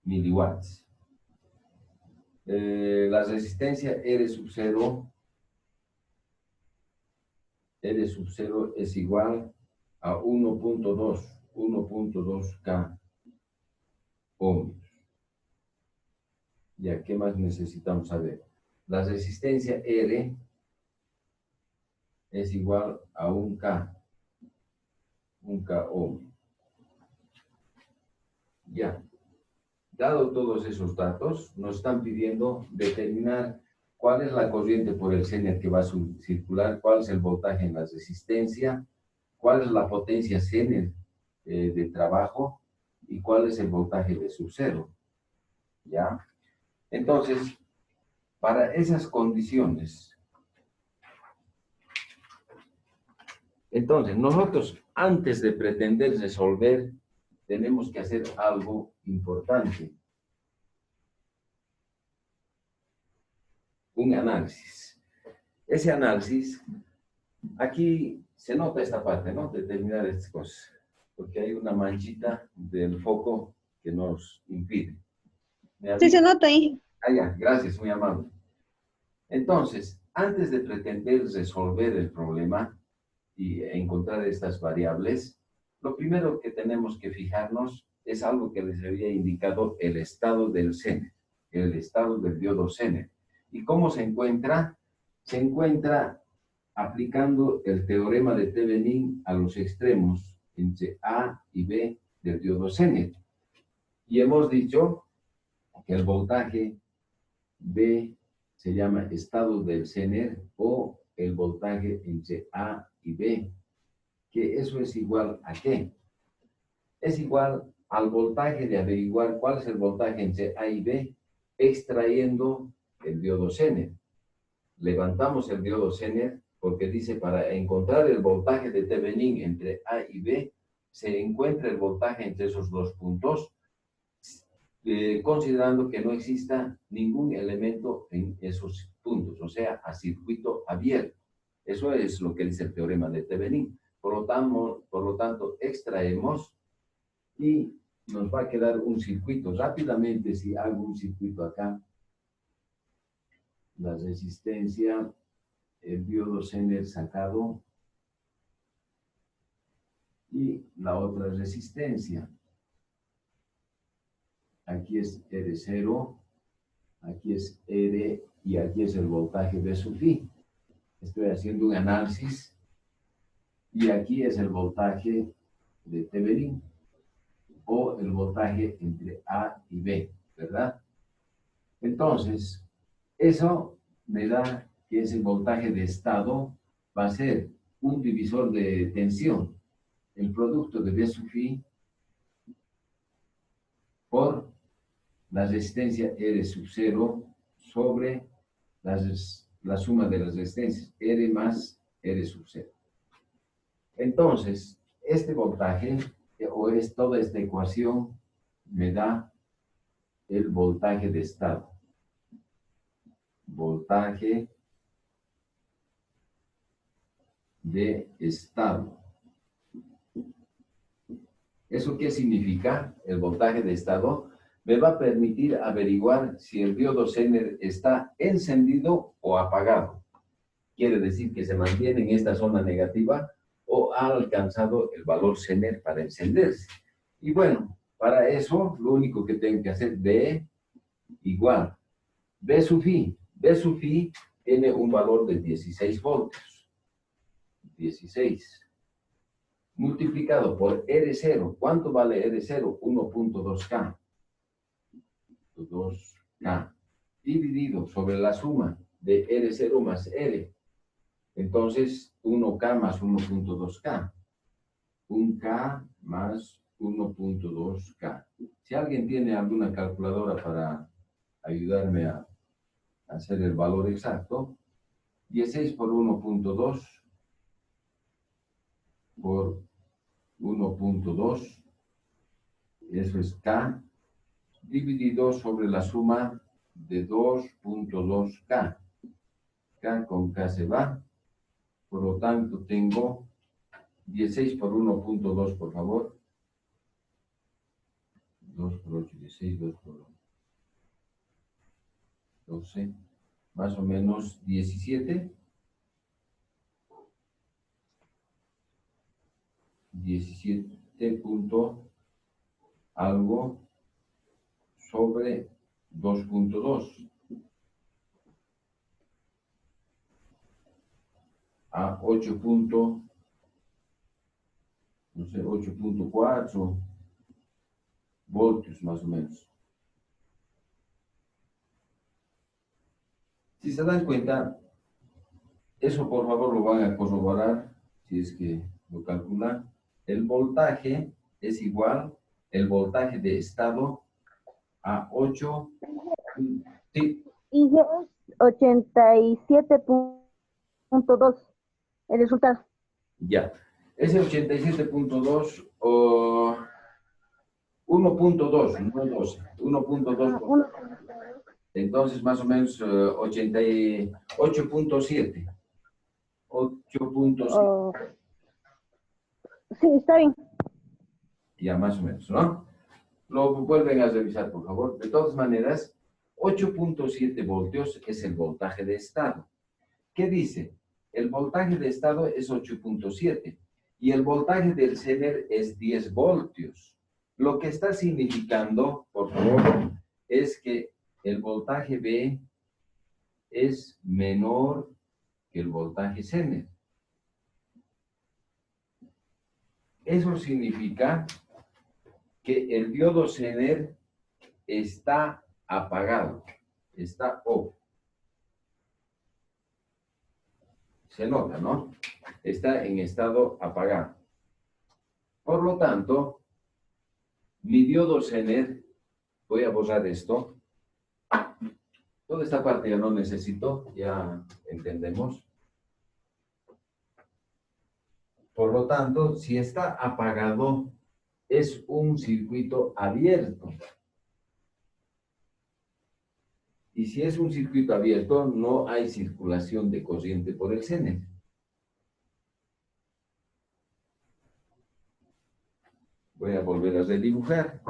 miliwatts. La resistencia R sub 0 es igual a 1.2K ohmios. Ya, ¿qué más necesitamos saber? La resistencia R es igual a 1K ohmio. Ya. Dado todos esos datos, nos están pidiendo determinar cuál es la corriente por el Zener que va a circular, cuál es el voltaje en la resistencia, cuál es la potencia Zener de trabajo y cuál es el voltaje de sub 0. ¿Ya? Entonces, para esas condiciones, entonces nosotros antes de pretender resolver, tenemos que hacer algo importante. Un análisis. Ese análisis Aquí se nota esta parte, ¿no? Determinar estas cosas, porque hay una manchita del foco que nos impide. ¿Me Sí, se avisa? nota ahí. Ah, ya, gracias, muy amable. Entonces, antes de pretender resolver el problema y encontrar estas variables, lo primero que tenemos que fijarnos es algo que les había indicado el estado del Zener, el estado del diodo Zener. ¿Y cómo se encuentra? Se encuentra aplicando el teorema de Thevenin a los extremos entre A y B del diodo Zener. Y hemos dicho que el voltaje B se llama estado del Zener o el voltaje entre A y B, que eso es igual a ¿qué? Es igual al voltaje de averiguar cuál es el voltaje entre A y B, extrayendo el diodo Zener. Levantamos el diodo Zener porque dice para encontrar el voltaje de Thevenin entre A y B, se encuentra el voltaje entre esos dos puntos, considerando que no exista ningún elemento en esos puntos, o sea, a circuito abierto. Eso es lo que dice el teorema de Thevenin. Por lo tanto, extraemos y nos va a quedar un circuito. Rápidamente, si hago un circuito acá, la resistencia, el diodo Zener sacado y la otra resistencia. Aquí es R0, aquí es R y aquí es el voltaje B sub I. Estoy haciendo un análisis y aquí es el voltaje de Thevenin o el voltaje entre A y B, ¿verdad? Entonces, eso me da que ese voltaje de estado va a ser un divisor de tensión, el producto de B sub I por la resistencia R sub 0 sobre la suma de las resistencias R más R sub 0. Entonces, este voltaje, o es toda esta ecuación, me da el voltaje de estado. Voltaje de estado. ¿Eso qué significa? El voltaje de estado me va a permitir averiguar si el diodo Zener está encendido o apagado. Quiere decir que se mantiene en esta zona negativa o ha alcanzado el valor Zener para encenderse. Y bueno, para eso lo único que tengo que hacer B igual B sub I. B sub I tiene un valor de 16 voltios. 16. Multiplicado por R0. ¿Cuánto vale R0? 1.2K. 2K. Dividido sobre la suma de R0 más R. Entonces, 1K más 1.2K. 1K más 1.2K. Si alguien tiene alguna calculadora para ayudarme a hacer el valor exacto, 16 por 1.2 por 1.2, eso es K, dividido sobre la suma de 2.2K. K con K se va, por lo tanto tengo 16 por 1.2, por favor. 2 por 8, 16, 2 por 12, más o menos 17. 17 punto algo sobre 2.2 a 8 punto, no sé, 8.4 voltios más o menos. Si se dan cuenta, eso por favor lo van a corroborar, si es que lo calculan. El voltaje es igual, el voltaje de estado a 8, sí, Y es 87.2 el resultado. ya. Ese 87.2 o 1.2, no 12, 1.2. Entonces más o menos 88.7. 8.5. Oh, sí, está bien. Ya más o menos, ¿no? Lo vuelven a revisar, por favor. De todas maneras, 8.7 voltios es el voltaje de estado. ¿Qué dice? El voltaje de estado es 8.7 y el voltaje del Zener es 10 voltios. Lo que está significando, por favor, es que el voltaje B es menor que el voltaje Zener. Eso significa que el diodo Zener está apagado, está off. Se nota, ¿no? Está en estado apagado. Por lo tanto, mi diodo Zener, voy a borrar esto. Toda esta parte ya no necesito, ya entendemos. Por lo tanto, si está apagado, es un circuito abierto. Y si es un circuito abierto, no hay circulación de corriente por el Zener. Voy a volver a redibujar.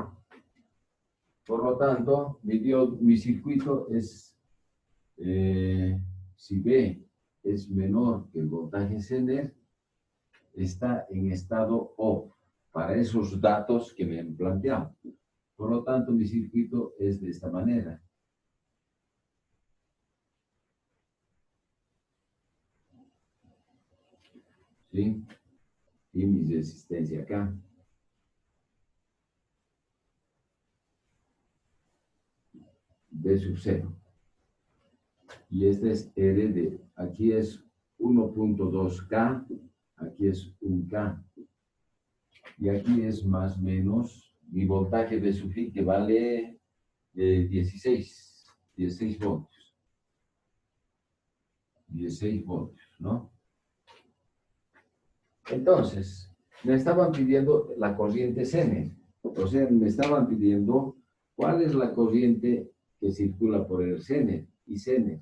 Por lo tanto, mi circuito es, si B es menor que el voltaje Zener, está en estado off para esos datos que me han planteado. Por lo tanto, mi circuito es de esta manera. ¿Sí? Y mi resistencia acá. B sub 0. Y este es R de, aquí es 1.2K, aquí es 1K. Y aquí es más o menos mi voltaje B sub I que vale 16 voltios. 16 voltios, ¿no? Entonces, me estaban pidiendo la corriente Zener. O sea, me estaban pidiendo cuál es la corriente que circula por el Zener y Zener.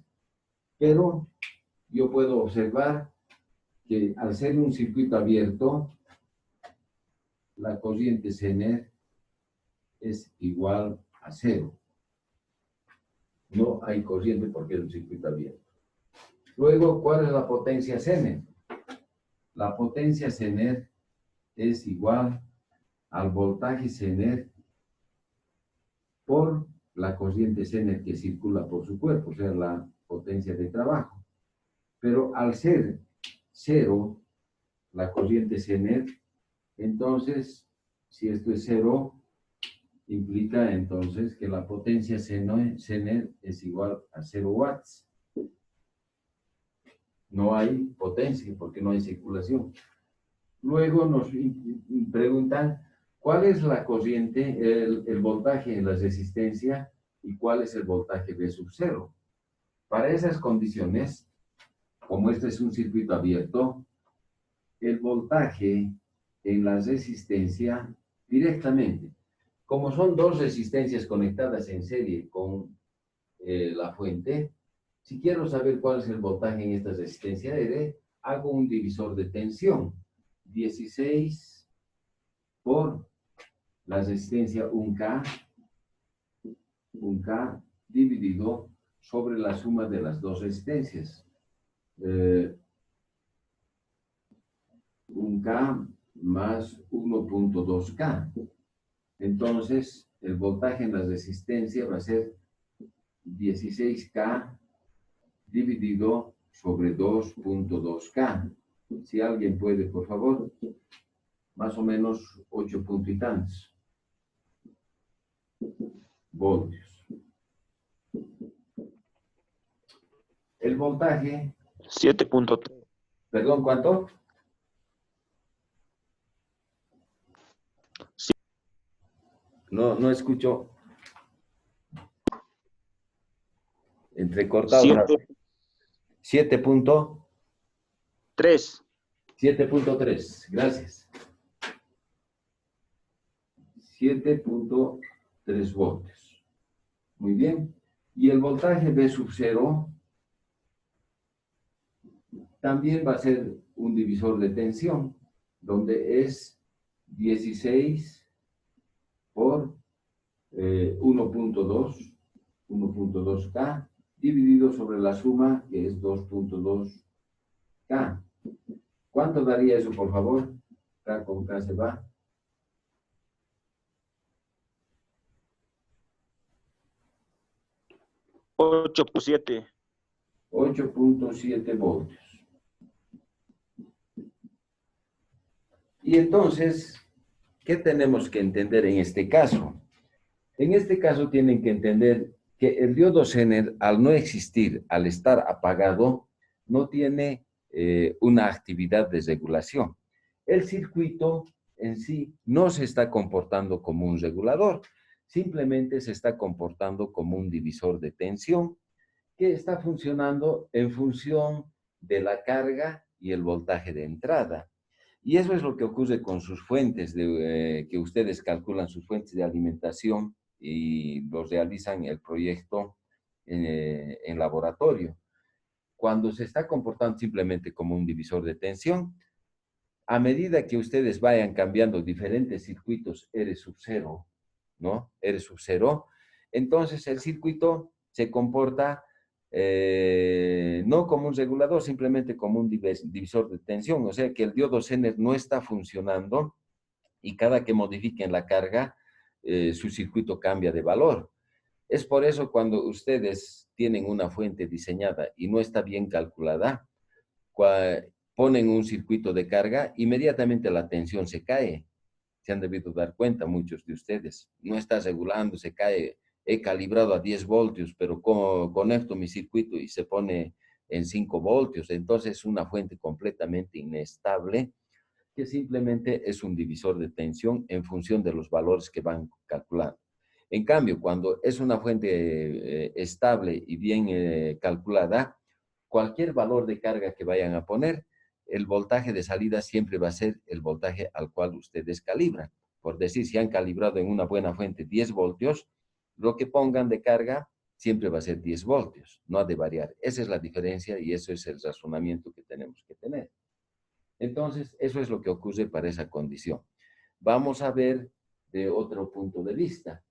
Pero yo puedo observar que al ser un circuito abierto, la corriente Zener es igual a 0. No hay corriente porque es un circuito abierto. Luego, ¿cuál es la potencia Zener? La potencia Zener es igual al voltaje Zener por la corriente Zener que circula por su cuerpo, o sea, la potencia de trabajo. Pero al ser 0, la corriente Zener, entonces, si esto es 0, implica entonces que la potencia Zener es igual a 0 watts. No hay potencia porque no hay circulación. Luego nos preguntan cuál es la corriente, el voltaje en la resistencia y cuál es el voltaje B sub 0. Para esas condiciones, como este es un circuito abierto, el voltaje en la resistencia directamente, como son dos resistencias conectadas en serie con la fuente, si quiero saber cuál es el voltaje en esta resistencia R, hago un divisor de tensión. 16 por la resistencia 1K dividido sobre la suma de las dos resistencias. 1K más 1.2K. Entonces, el voltaje en la resistencia va a ser 16K dividido sobre 2.2K. Si alguien puede, por favor, más o menos 8 puntos y tantos voltios. El voltaje, 7.3. perdón, ¿cuánto? Sí. No escucho. Entrecortado. 7.3. 7.3, gracias. 7.3 voltios. Muy bien. Y el voltaje B sub 0 también va a ser un divisor de tensión, donde es 16 por 1.2K dividido sobre la suma, que es 2.2K. ¿Cuánto daría eso, por favor? K con K se va. 8.7. 8.7 voltios. Y entonces, ¿qué tenemos que entender en este caso? En este caso tienen que entender que el diodo Zener, al no existir, al estar apagado, no tiene una actividad de regulación. El circuito en sí no se está comportando como un regulador, simplemente se está comportando como un divisor de tensión que está funcionando en función de la carga y el voltaje de entrada. Y eso es lo que ocurre con sus fuentes, que ustedes calculan sus fuentes de alimentación y los realizan el proyecto en laboratorio. Cuando se está comportando simplemente como un divisor de tensión, a medida que ustedes vayan cambiando diferentes circuitos R sub 0, ¿no? R sub 0, entonces el circuito se comporta no como un regulador, simplemente como un divisor de tensión, o sea que el diodo Zener no está funcionando y cada que modifiquen la carga, su circuito cambia de valor. Es por eso cuando ustedes tienen una fuente diseñada y no está bien calculada, ponen un circuito de carga, inmediatamente la tensión se cae. Se han debido dar cuenta muchos de ustedes. No está regulando, se cae. He calibrado a 10 voltios, pero conecto mi circuito y se pone en 5 voltios. Entonces es una fuente completamente inestable que simplemente es un divisor de tensión en función de los valores que van calculando. En cambio, cuando es una fuente estable y bien calculada, cualquier valor de carga que vayan a poner, el voltaje de salida siempre va a ser el voltaje al cual ustedes calibran. Por decir, si han calibrado en una buena fuente 10 voltios, lo que pongan de carga siempre va a ser 10 voltios, no ha de variar. Esa es la diferencia y eso es el razonamiento que tenemos que tener. Entonces, eso es lo que ocurre para esa condición. Vamos a ver de otro punto de vista.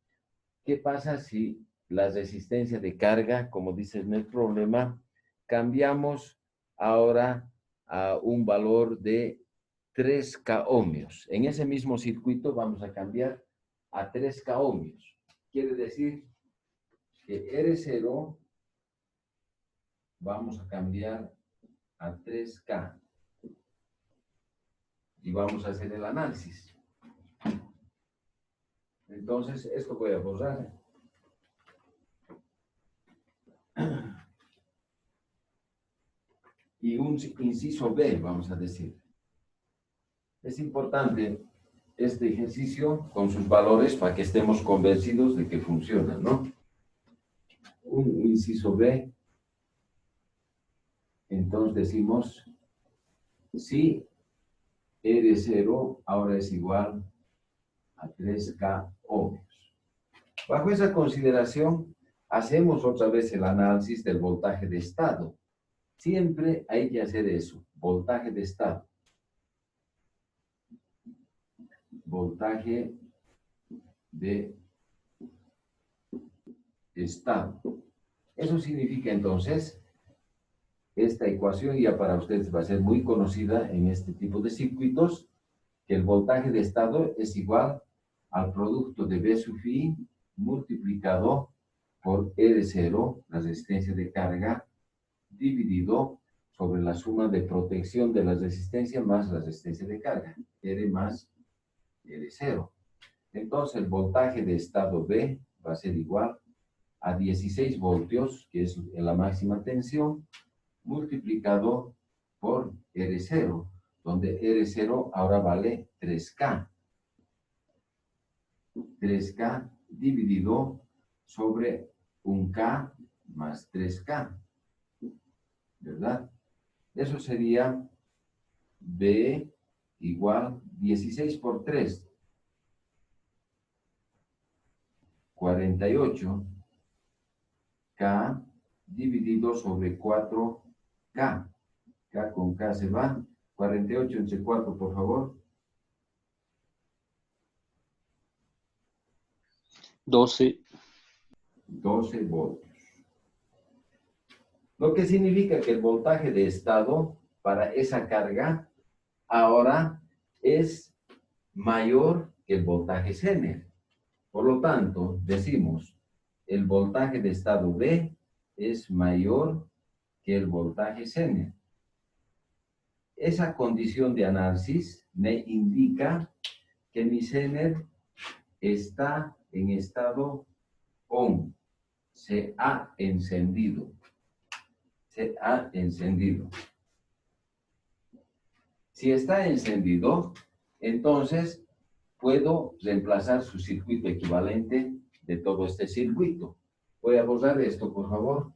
¿Qué pasa si la resistencia de carga, como dice en el problema, cambiamos ahora a un valor de 3K ohmios? En ese mismo circuito vamos a cambiar a 3K ohmios. Quiere decir que R0 vamos a cambiar a 3K. Y vamos a hacer el análisis. Entonces, esto voy a borrar. Y un inciso B, vamos a decir. Es importante este ejercicio con sus valores para que estemos convencidos de que funciona, ¿no? Un inciso B. Entonces decimos, si R0 ahora es igual a 3K ohmios. Bajo esa consideración, hacemos otra vez el análisis del voltaje de estado. Siempre hay que hacer eso, voltaje de estado. Voltaje de estado. Eso significa entonces, esta ecuación ya para ustedes va a ser muy conocida en este tipo de circuitos, que el voltaje de estado es igual al producto de B sub I multiplicado por R0, la resistencia de carga, dividido sobre la suma de protección de la resistencia más la resistencia de carga, R más R0. Entonces el voltaje de estado B va a ser igual a 16 voltios, que es la máxima tensión, multiplicado por R0, donde R0 ahora vale 3K. 3K dividido sobre un K más 3K. ¿Verdad? Eso sería B igual 16 por 3. 48. K dividido sobre 4K. K K con K se va. 48 entre 4, por favor. 12. 12 voltios. Lo que significa que el voltaje de estado para esa carga ahora es mayor que el voltaje Zener. Por lo tanto, decimos, el voltaje de estado B es mayor que el voltaje Zener. Esa condición de análisis me indica que mi Zener está en estado ON. Se ha encendido. Se ha encendido. Si está encendido, entonces puedo reemplazar su circuito equivalente de todo este circuito. Voy a borrar esto, por favor.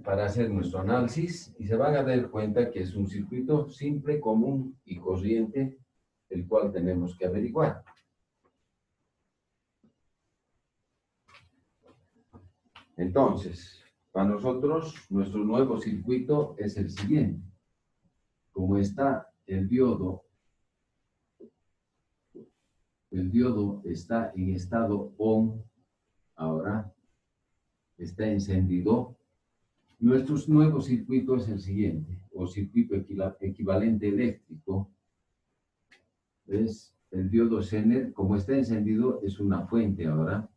Para hacer nuestro análisis, y se van a dar cuenta que es un circuito simple, común y corriente, el cual tenemos que averiguar. Entonces, para nosotros, nuestro nuevo circuito es el siguiente. Como está el diodo está en estado ON, ahora está encendido. Nuestro nuevo circuito es el siguiente, o circuito equivalente eléctrico. Es el diodo Zener, como está encendido, es una fuente ahora.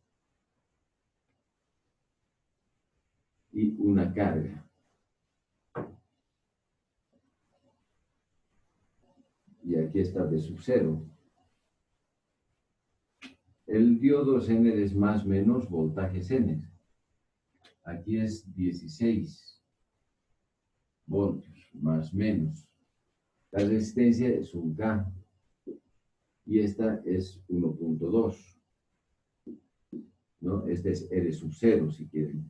Y una carga. Y aquí está V sub 0. El diodo Zener es más menos voltaje Zener. Aquí es 16 voltios, más menos. La resistencia es un K. Y esta es 1.2. ¿No? Este es R sub 0, si quieren.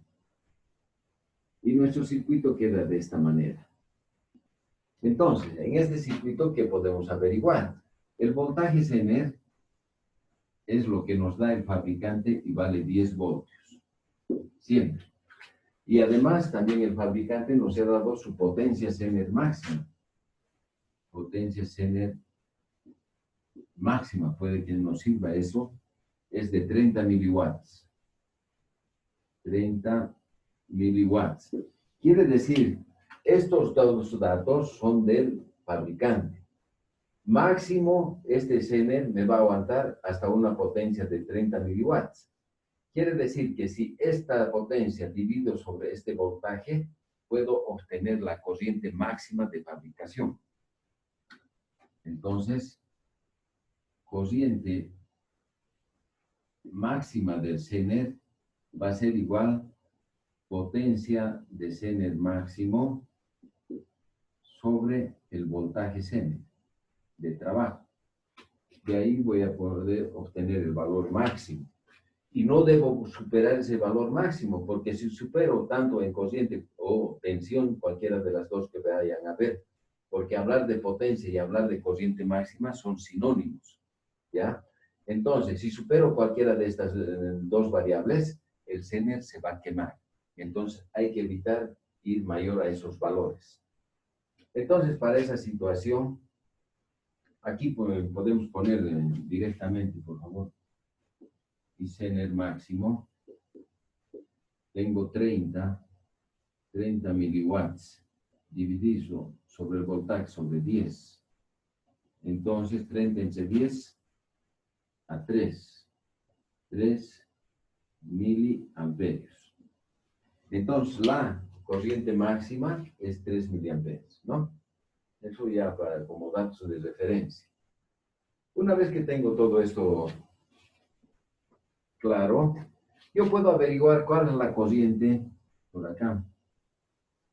Y nuestro circuito queda de esta manera. Entonces, en este circuito, ¿qué podemos averiguar? El voltaje Zener es lo que nos da el fabricante y vale 10 voltios. Siempre. Y además, también el fabricante nos ha dado su potencia Zener máxima. Potencia Zener máxima, puede que nos sirva eso, es de 30 miliwatts. 30 miliwatts. Quiere decir, estos dos datos son del fabricante. Máximo, este Zener me va a aguantar hasta una potencia de 30 miliwatts. Quiere decir que si esta potencia divido sobre este voltaje, puedo obtener la corriente máxima de fabricación. Entonces, corriente máxima del Zener va a ser igual potencia de Zener máximo sobre el voltaje Zener de trabajo. De ahí voy a poder obtener el valor máximo. Y no debo superar ese valor máximo, porque si supero tanto en corriente o tensión, cualquiera de las dos que vayan a ver, porque hablar de potencia y hablar de corriente máxima son sinónimos, ¿ya? Entonces, si supero cualquiera de estas dos variables, el Zener se va a quemar. Entonces, hay que evitar ir mayor a esos valores. Entonces, para esa situación, aquí podemos poner directamente, por favor, y Zener máximo. Tengo 30 miliwatts dividido sobre el voltaje sobre 10. Entonces, 30 entre 10 a 3 miliamperios. Entonces, la corriente máxima es 3 miliamperios, ¿no? Eso ya para como datos de referencia. Una vez que tengo todo esto claro, yo puedo averiguar cuál es la corriente por acá.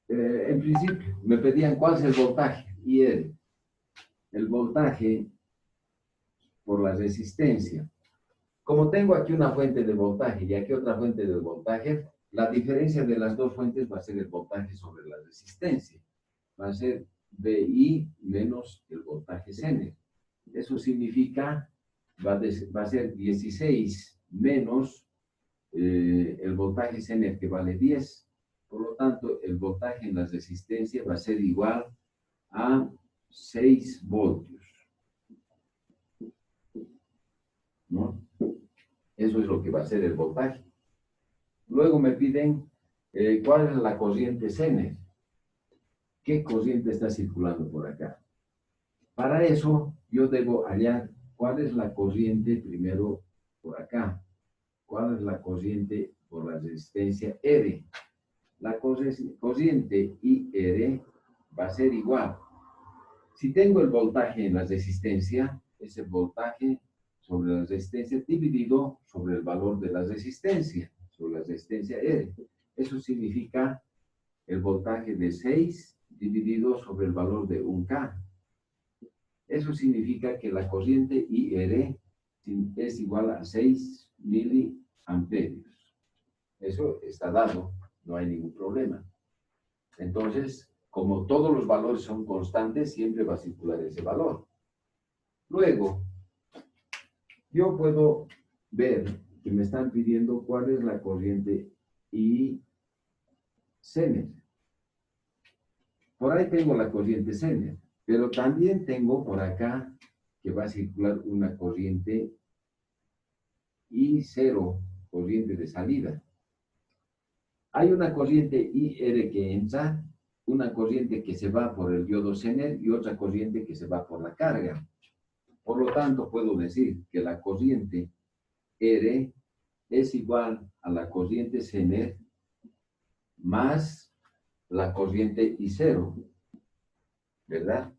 En principio, me pedían cuál es el voltaje, IR. El voltaje por la resistencia. Como tengo aquí una fuente de voltaje y aquí otra fuente de voltaje, la diferencia de las dos fuentes va a ser el voltaje sobre la resistencia. Va a ser VI menos el voltaje Zener. Eso significa, va a ser 16 menos el voltaje Zener que vale 10. Por lo tanto, el voltaje en la resistencia va a ser igual a 6 voltios. ¿No? Eso es lo que va a ser el voltaje. Luego me piden cuál es la corriente Zener. ¿Qué corriente está circulando por acá? Para eso, yo debo hallar cuál es la corriente primero por acá. ¿Cuál es la corriente por la resistencia R? La corriente IR va a ser igual. Si tengo el voltaje en la resistencia, es el voltaje sobre la resistencia dividido sobre el valor de la resistencia, sobre la resistencia R. Eso significa el voltaje de 6 dividido sobre el valor de 1K. Eso significa que la corriente IR es igual a 6 miliamperios. Eso está dado, no hay ningún problema. Entonces, como todos los valores son constantes, siempre va a circular ese valor. Luego, yo puedo ver que me están pidiendo cuál es la corriente I Zener. Por ahí tengo la corriente Zener, pero también tengo por acá que va a circular una corriente I0, corriente de salida. Hay una corriente IR que entra, una corriente que se va por el diodo Zener y otra corriente que se va por la carga. Por lo tanto, puedo decir que la corriente R es igual a la corriente Zener más la corriente I0, ¿verdad?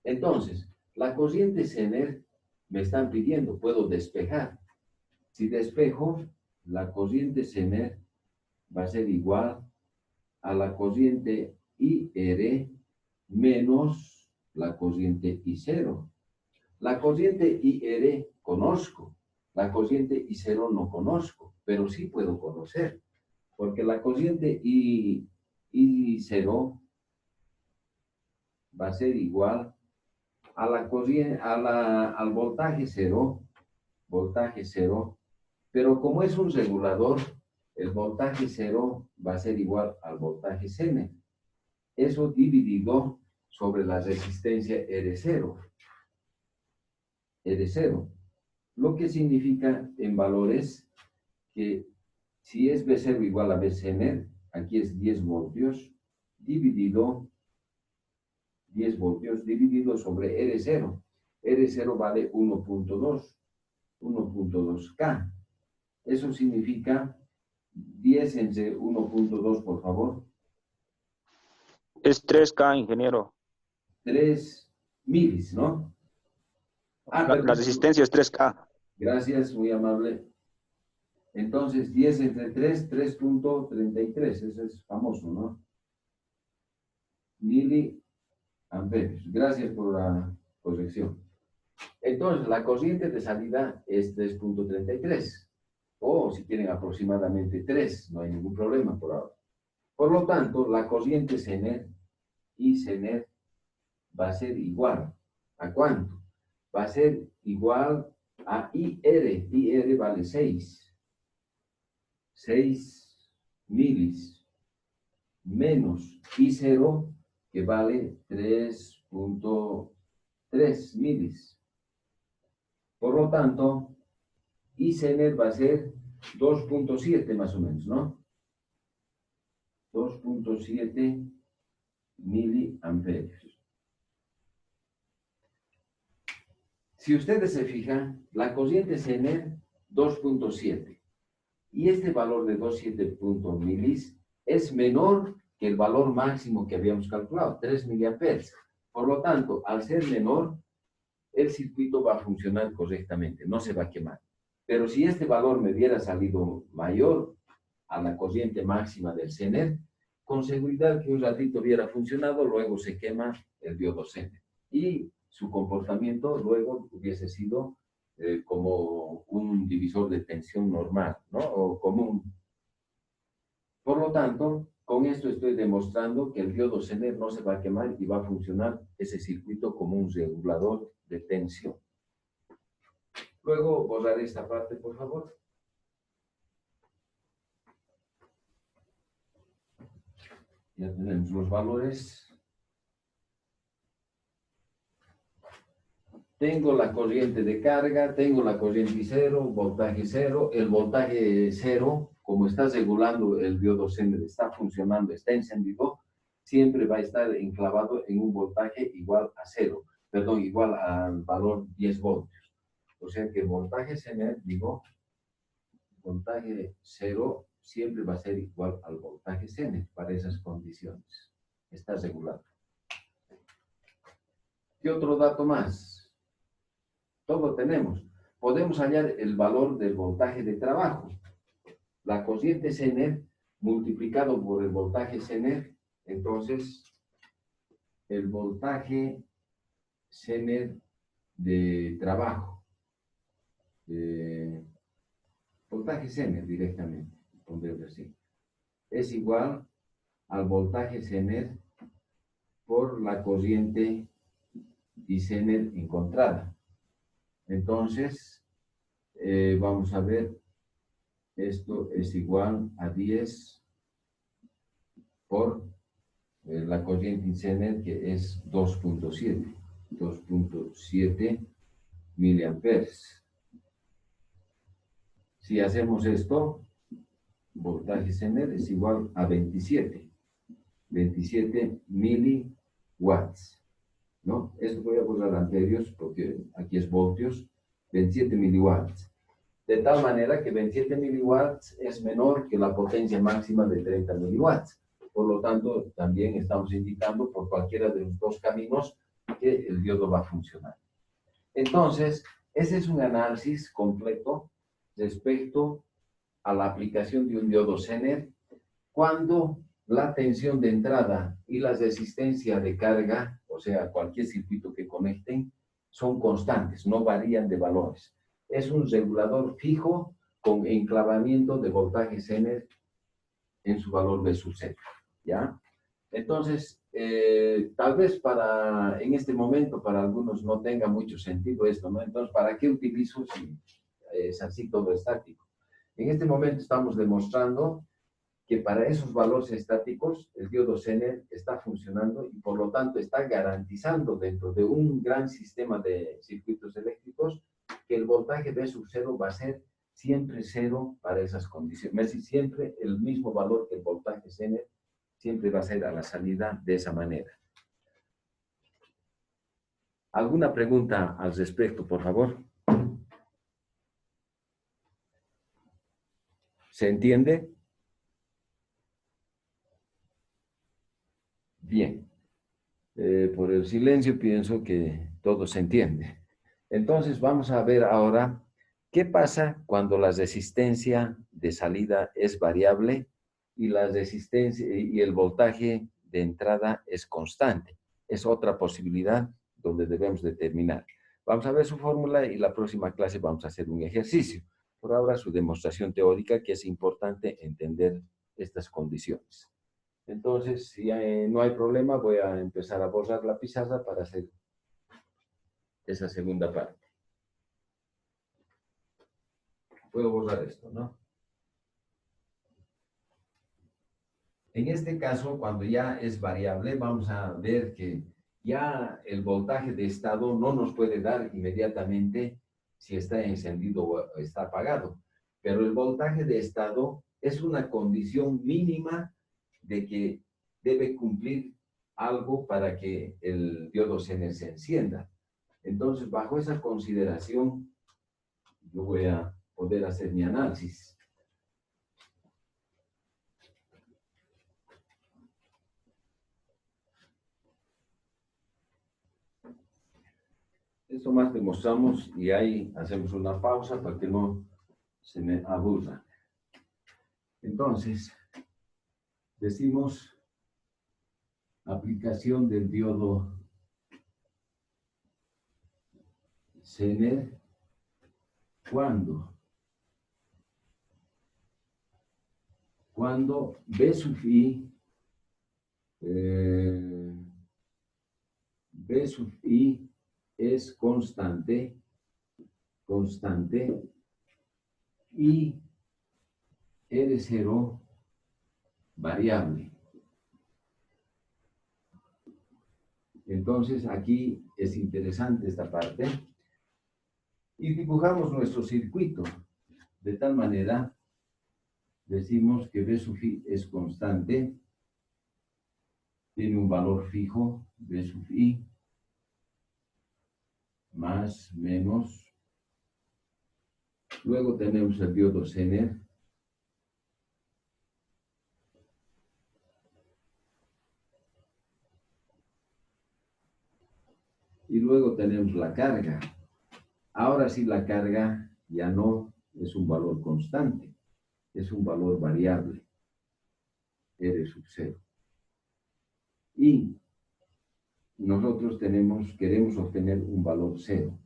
Entonces, la corriente Zener me están pidiendo, puedo despejar. Si despejo, la corriente Zener va a ser igual a la corriente IR menos la corriente I0. La corriente IR conozco, la corriente I0 no conozco, pero sí puedo conocer, porque la corriente I0 va a ser igual a la corriente, al voltaje cero, pero como es un regulador, el voltaje cero va a ser igual al voltaje Zener. Eso dividido sobre la resistencia R0. R0. Lo que significa en valores que si es B0 igual a B Zener, aquí es 10 voltios, dividido 10 voltios dividido sobre R0. R0 vale 1.2K. Eso significa 10 entre 1.2, por favor. Es 3K, ingeniero. 3 milis, ¿no? La resistencia es 3K. Gracias, muy amable. Entonces, 10 entre 3, 3.33. Eso es famoso, ¿no? Miliamperios. Gracias por la corrección. Entonces, la corriente de salida es 3.33. O si tienen aproximadamente 3, no hay ningún problema por ahora. Por lo tanto, la corriente Zener y Zener va a ser igual. ¿A cuánto? Va a ser igual a IR. IR vale 6. 6 milis menos I0, que vale 3.3 milis. Por lo tanto, I Zener va a ser 2.7 más o menos, ¿no? 2.7 miliamperios. Si ustedes se fijan, la corriente Zener 2.7 y este valor de 2.7 milis es menor que el valor máximo que habíamos calculado, 3 miliamperes. Por lo tanto, al ser menor, el circuito va a funcionar correctamente, no se va a quemar. Pero si este valor me hubiera salido mayor a la corriente máxima del Zener, con seguridad que un ratito hubiera funcionado, luego se quema el diodo Zener. Y su comportamiento luego hubiese sido como un divisor de tensión normal, ¿no? O común. Por lo tanto, con esto estoy demostrando que el diodo Zener no se va a quemar y va a funcionar ese circuito como un regulador de tensión. Luego borraré esta parte, por favor. Ya tenemos los valores. Tengo la corriente de carga, tengo la corriente cero, voltaje cero. El voltaje cero, como está regulando el diodo Zener, está funcionando, está encendido, siempre va a estar enclavado en un voltaje igual a cero, perdón, igual al valor 10 voltios. O sea que el voltaje Zener, digo, voltaje cero siempre va a ser igual al voltaje Zener para esas condiciones. Está regulado. ¿Qué otro dato más? Todo tenemos. Podemos hallar el valor del voltaje de trabajo. La corriente Zener multiplicado por el voltaje Zener, entonces el voltaje Zener de trabajo, voltaje Zener directamente, pondré así, es igual al voltaje Zener por la corriente y Zener encontrada. Entonces, vamos a ver, esto es igual a 10 por la corriente en Zener, que es 2.7 miliamperes. Si hacemos esto, voltaje Zener es igual a 27 miliwatts, ¿no? Esto voy a borrar anteriores porque aquí es voltios, 27 miliwatts. De tal manera que 27 miliwatts es menor que la potencia máxima de 30 miliwatts. Por lo tanto, también estamos indicando por cualquiera de los dos caminos que el diodo va a funcionar. Entonces, ese es un análisis completo respecto a la aplicación de un diodo Zener cuando la tensión de entrada y la resistencia de carga, o sea, cualquier circuito que conecten, son constantes, no varían de valores. Es un regulador fijo con enclavamiento de voltaje Zener en su valor de su Z, ¿ya? Entonces, tal vez en este momento para algunos no tenga mucho sentido esto, ¿no? Entonces, ¿para qué utilizo si es así todo estático? En este momento estamos demostrando que para esos valores estáticos el diodo Zener está funcionando y por lo tanto está garantizando dentro de un gran sistema de circuitos eléctricos que el voltaje V sub 0 va a ser siempre cero para esas condiciones. Es decir, siempre el mismo valor que el voltaje Zener siempre va a ser a la salida de esa manera. ¿Alguna pregunta al respecto, por favor? ¿Se entiende? Bien. Por el silencio pienso que todo se entiende. Entonces vamos a ver ahora qué pasa cuando la resistencia de salida es variable y la resistencia y el voltaje de entrada es constante. Es otra posibilidad donde debemos determinar. Vamos a ver su fórmula y la próxima clase vamos a hacer un ejercicio. Por ahora su demostración teórica, que es importante entender estas condiciones. Entonces, si no hay problema, voy a empezar a borrar la pizarra para hacer esa segunda parte. Puedo borrar esto, ¿no? En este caso, cuando ya es variable, vamos a ver que ya el voltaje de estado no nos puede dar inmediatamente si está encendido o está apagado. Pero el voltaje de estado es una condición mínima de que debe cumplir algo para que el diodo Zener se encienda. Entonces, bajo esa consideración, yo voy a poder hacer mi análisis. Esto más demostramos y ahí hacemos una pausa para que no se me aburra. Entonces, decimos aplicación del diodo Zener cuando B sub i es constante y R0 variable. Entonces, aquí es interesante esta parte. Y dibujamos nuestro circuito. De tal manera, decimos que B sub i es constante. Tiene un valor fijo, B sub i, más, menos. Luego tenemos el diodo Zener. Y luego tenemos la carga. Ahora sí la carga ya no es un valor constante, es un valor variable, R sub 0. Y nosotros queremos obtener un valor 0,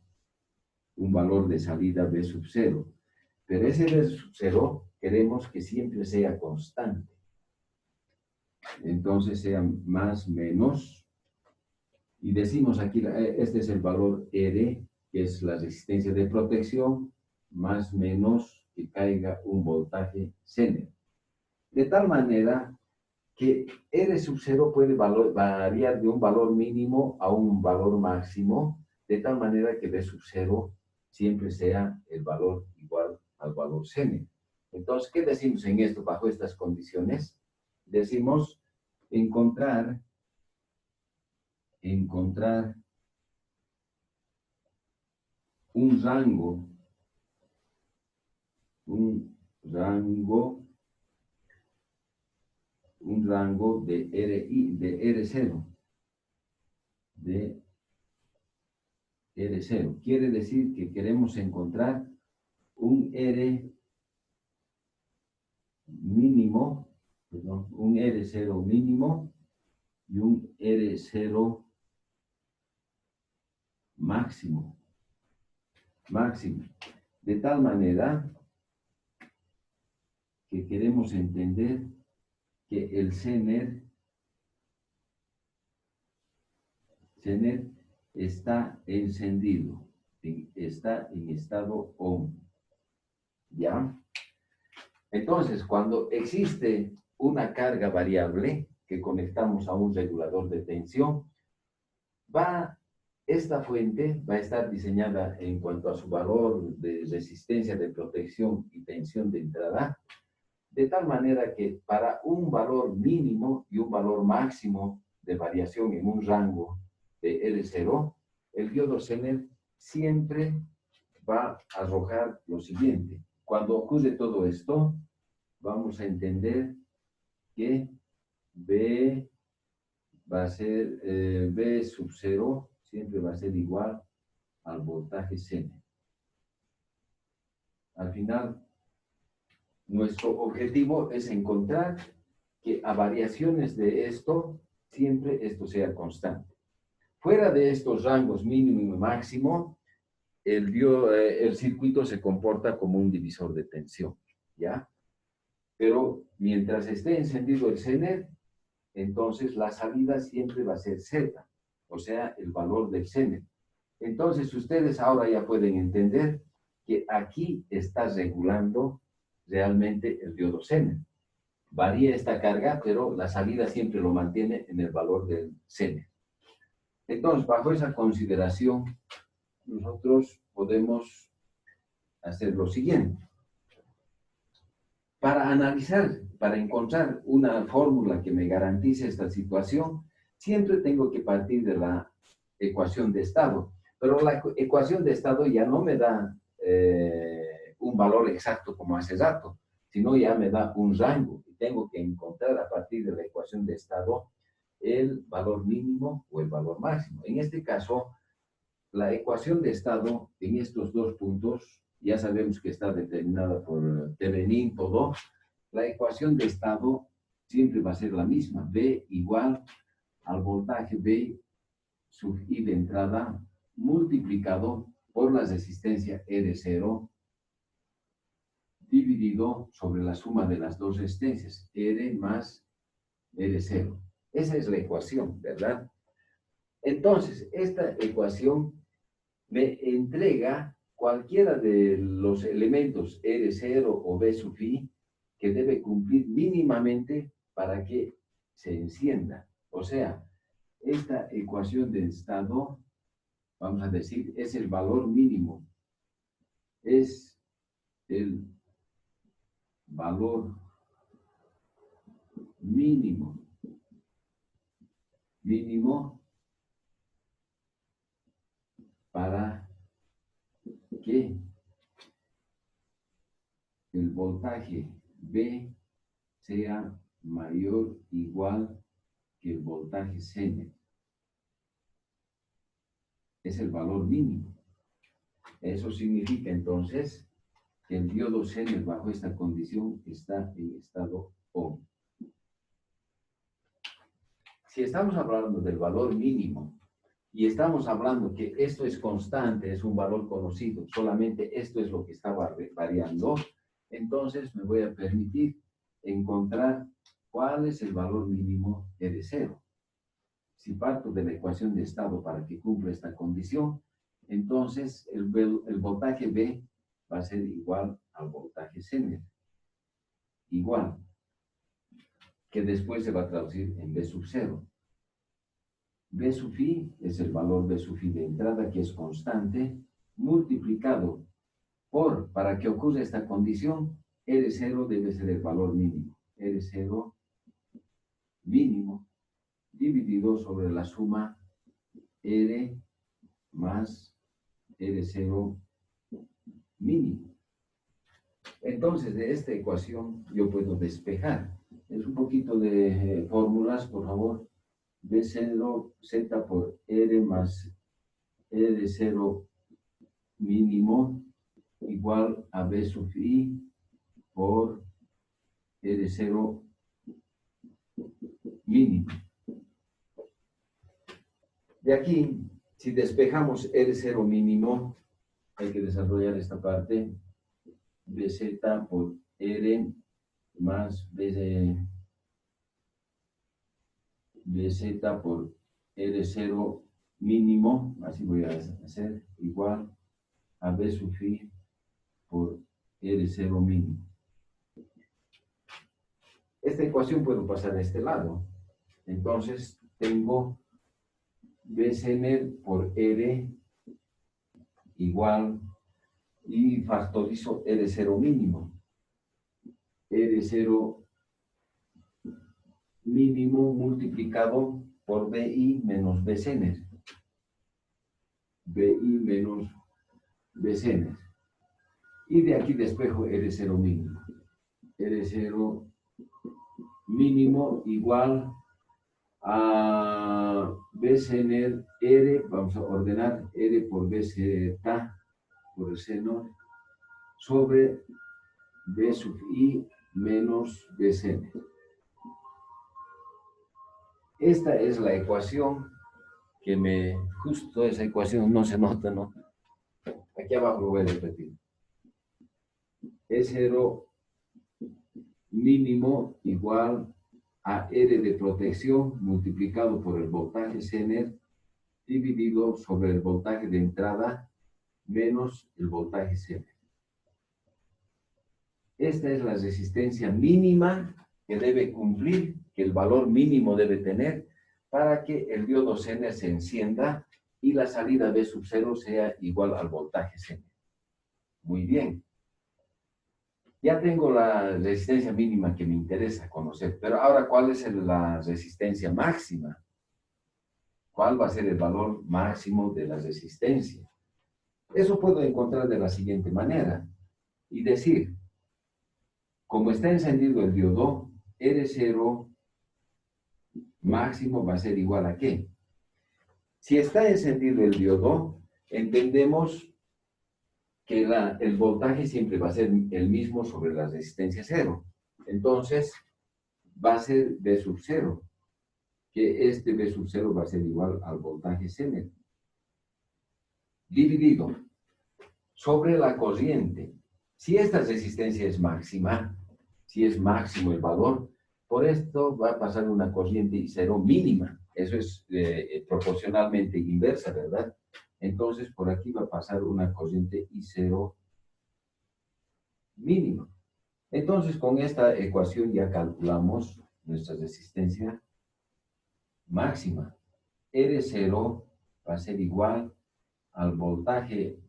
un valor de salida B sub 0. Pero ese B sub 0 queremos que siempre sea constante. Entonces sea más, menos. Y decimos aquí, este es el valor R, que es la resistencia de protección, más, menos, que caiga un voltaje Zener. De tal manera que R sub 0 puede variar de un valor mínimo a un valor máximo, de tal manera que B sub 0 siempre sea el valor igual al valor Zener. Entonces, ¿qué decimos en esto bajo estas condiciones? Decimos encontrar un rango de R0, de R0. Quiere decir que queremos encontrar un R mínimo, perdón, un R0 mínimo y un R0 máximo. De tal manera que queremos entender que el Zener está encendido, está en estado ON. ¿Ya? Entonces, cuando existe una carga variable que conectamos a un regulador de tensión, esta fuente va a estar diseñada en cuanto a su valor de resistencia de protección y tensión de entrada, de tal manera que para un valor mínimo y un valor máximo de variación en un rango de R0, el diodo Zener siempre va a arrojar lo siguiente. Cuando ocurre todo esto, vamos a entender que B va a ser B sub 0, siempre va a ser igual al voltaje Zener. Al final, nuestro objetivo es encontrar que a variaciones de esto, siempre esto sea constante. Fuera de estos rangos mínimo y máximo, el circuito se comporta como un divisor de tensión, ¿ya? Pero mientras esté encendido el Zener, entonces la salida siempre va a ser Z, o sea, el valor del Zener. Entonces ustedes ahora ya pueden entender que aquí está regulando realmente el diodo Zener. Varía esta carga, pero la salida siempre lo mantiene en el valor del Zener. Entonces, bajo esa consideración, nosotros podemos hacer lo siguiente. Para analizar, para encontrar una fórmula que me garantice esta situación, siempre tengo que partir de la ecuación de estado. Pero la ecuación de estado ya no me da un valor exacto como hace rato, sino ya me da un rango. Y tengo que encontrar a partir de la ecuación de estado el valor mínimo o el valor máximo. En este caso, la ecuación de estado en estos dos puntos, ya sabemos que está determinada por Thevenin, todo. La ecuación de estado siempre va a ser la misma. V igual al voltaje V sub I de entrada multiplicado por la resistencia R0 dividido sobre la suma de las dos resistencias, R más R0. Esa es la ecuación, ¿verdad? Entonces, esta ecuación me entrega cualquiera de los elementos R0 o B sub I que debe cumplir mínimamente para que se encienda. O sea, Esta ecuación de estado, vamos a decir, es el valor mínimo. Es el valor mínimo. Mínimo para que el voltaje B sea mayor o igual que el voltaje Zener. Es el valor mínimo. Eso significa entonces que el diodo Zener bajo esta condición está en estado ON. Si estamos hablando del valor mínimo y estamos hablando que esto es constante, es un valor conocido, solamente esto es lo que está variando, entonces me voy a permitir encontrar cuál es el valor mínimo de cero. Si parto de la ecuación de estado para que cumpla esta condición, entonces el voltaje B va a ser igual al voltaje Zener. Igual, que después se va a traducir en B sub 0. B sub i es el valor B sub i de entrada, que es constante, multiplicado por, para que ocurra esta condición, R0 debe ser el valor mínimo. R0 mínimo dividido sobre la suma R más R0 mínimo. Entonces, de esta ecuación yo puedo despejar. Es un poquito de fórmulas, por favor. B0 Z por R más R0 mínimo igual a B sub i por R0 mínimo. De aquí, si despejamos R0 mínimo, hay que desarrollar esta parte. BZ por R más BZ por R0 mínimo, así voy a hacer, igual a B sub i por R0 mínimo. Esta ecuación puedo pasar a este lado. Entonces, tengo B Zener por R igual, y factorizo R0 mínimo. R0 mínimo multiplicado por BI menos B Zener. BI menos B Zener. Y de aquí despejo R0 mínimo. R0 mínimo igual a B Zener R, vamos a ordenar R por BZ por el seno sobre B sub i menos B Zener. Esta es la ecuación que justo esa ecuación no se nota, ¿no? Aquí abajo lo voy a repetir. E0 mínimo igual a R de protección multiplicado por el voltaje Zener dividido sobre el voltaje de entrada menos el voltaje Zener. Esta es la resistencia mínima que debe cumplir, que el valor mínimo debe tener para que el diodo Zener se encienda y la salida B sub 0 sea igual al voltaje Zener. Muy bien. Ya tengo la resistencia mínima que me interesa conocer, pero ahora, ¿cuál es la resistencia máxima? ¿Cuál va a ser el valor máximo de la resistencia? Eso puedo encontrar de la siguiente manera y decir, como está encendido el diodo, R0 máximo va a ser igual a ¿qué? Si está encendido el diodo, entendemos que el voltaje siempre va a ser el mismo sobre la resistencia 0. Entonces, va a ser B sub 0, que este B sub 0 va a ser igual al voltaje Zener, dividido sobre la corriente. Si esta resistencia es máxima, si es máximo el valor, por esto va a pasar una corriente I0 mínima. Eso es proporcionalmente inversa, ¿verdad? Entonces, por aquí va a pasar una corriente I0 mínima. Entonces, con esta ecuación ya calculamos nuestra resistencia máxima. R0 va a ser igual al voltaje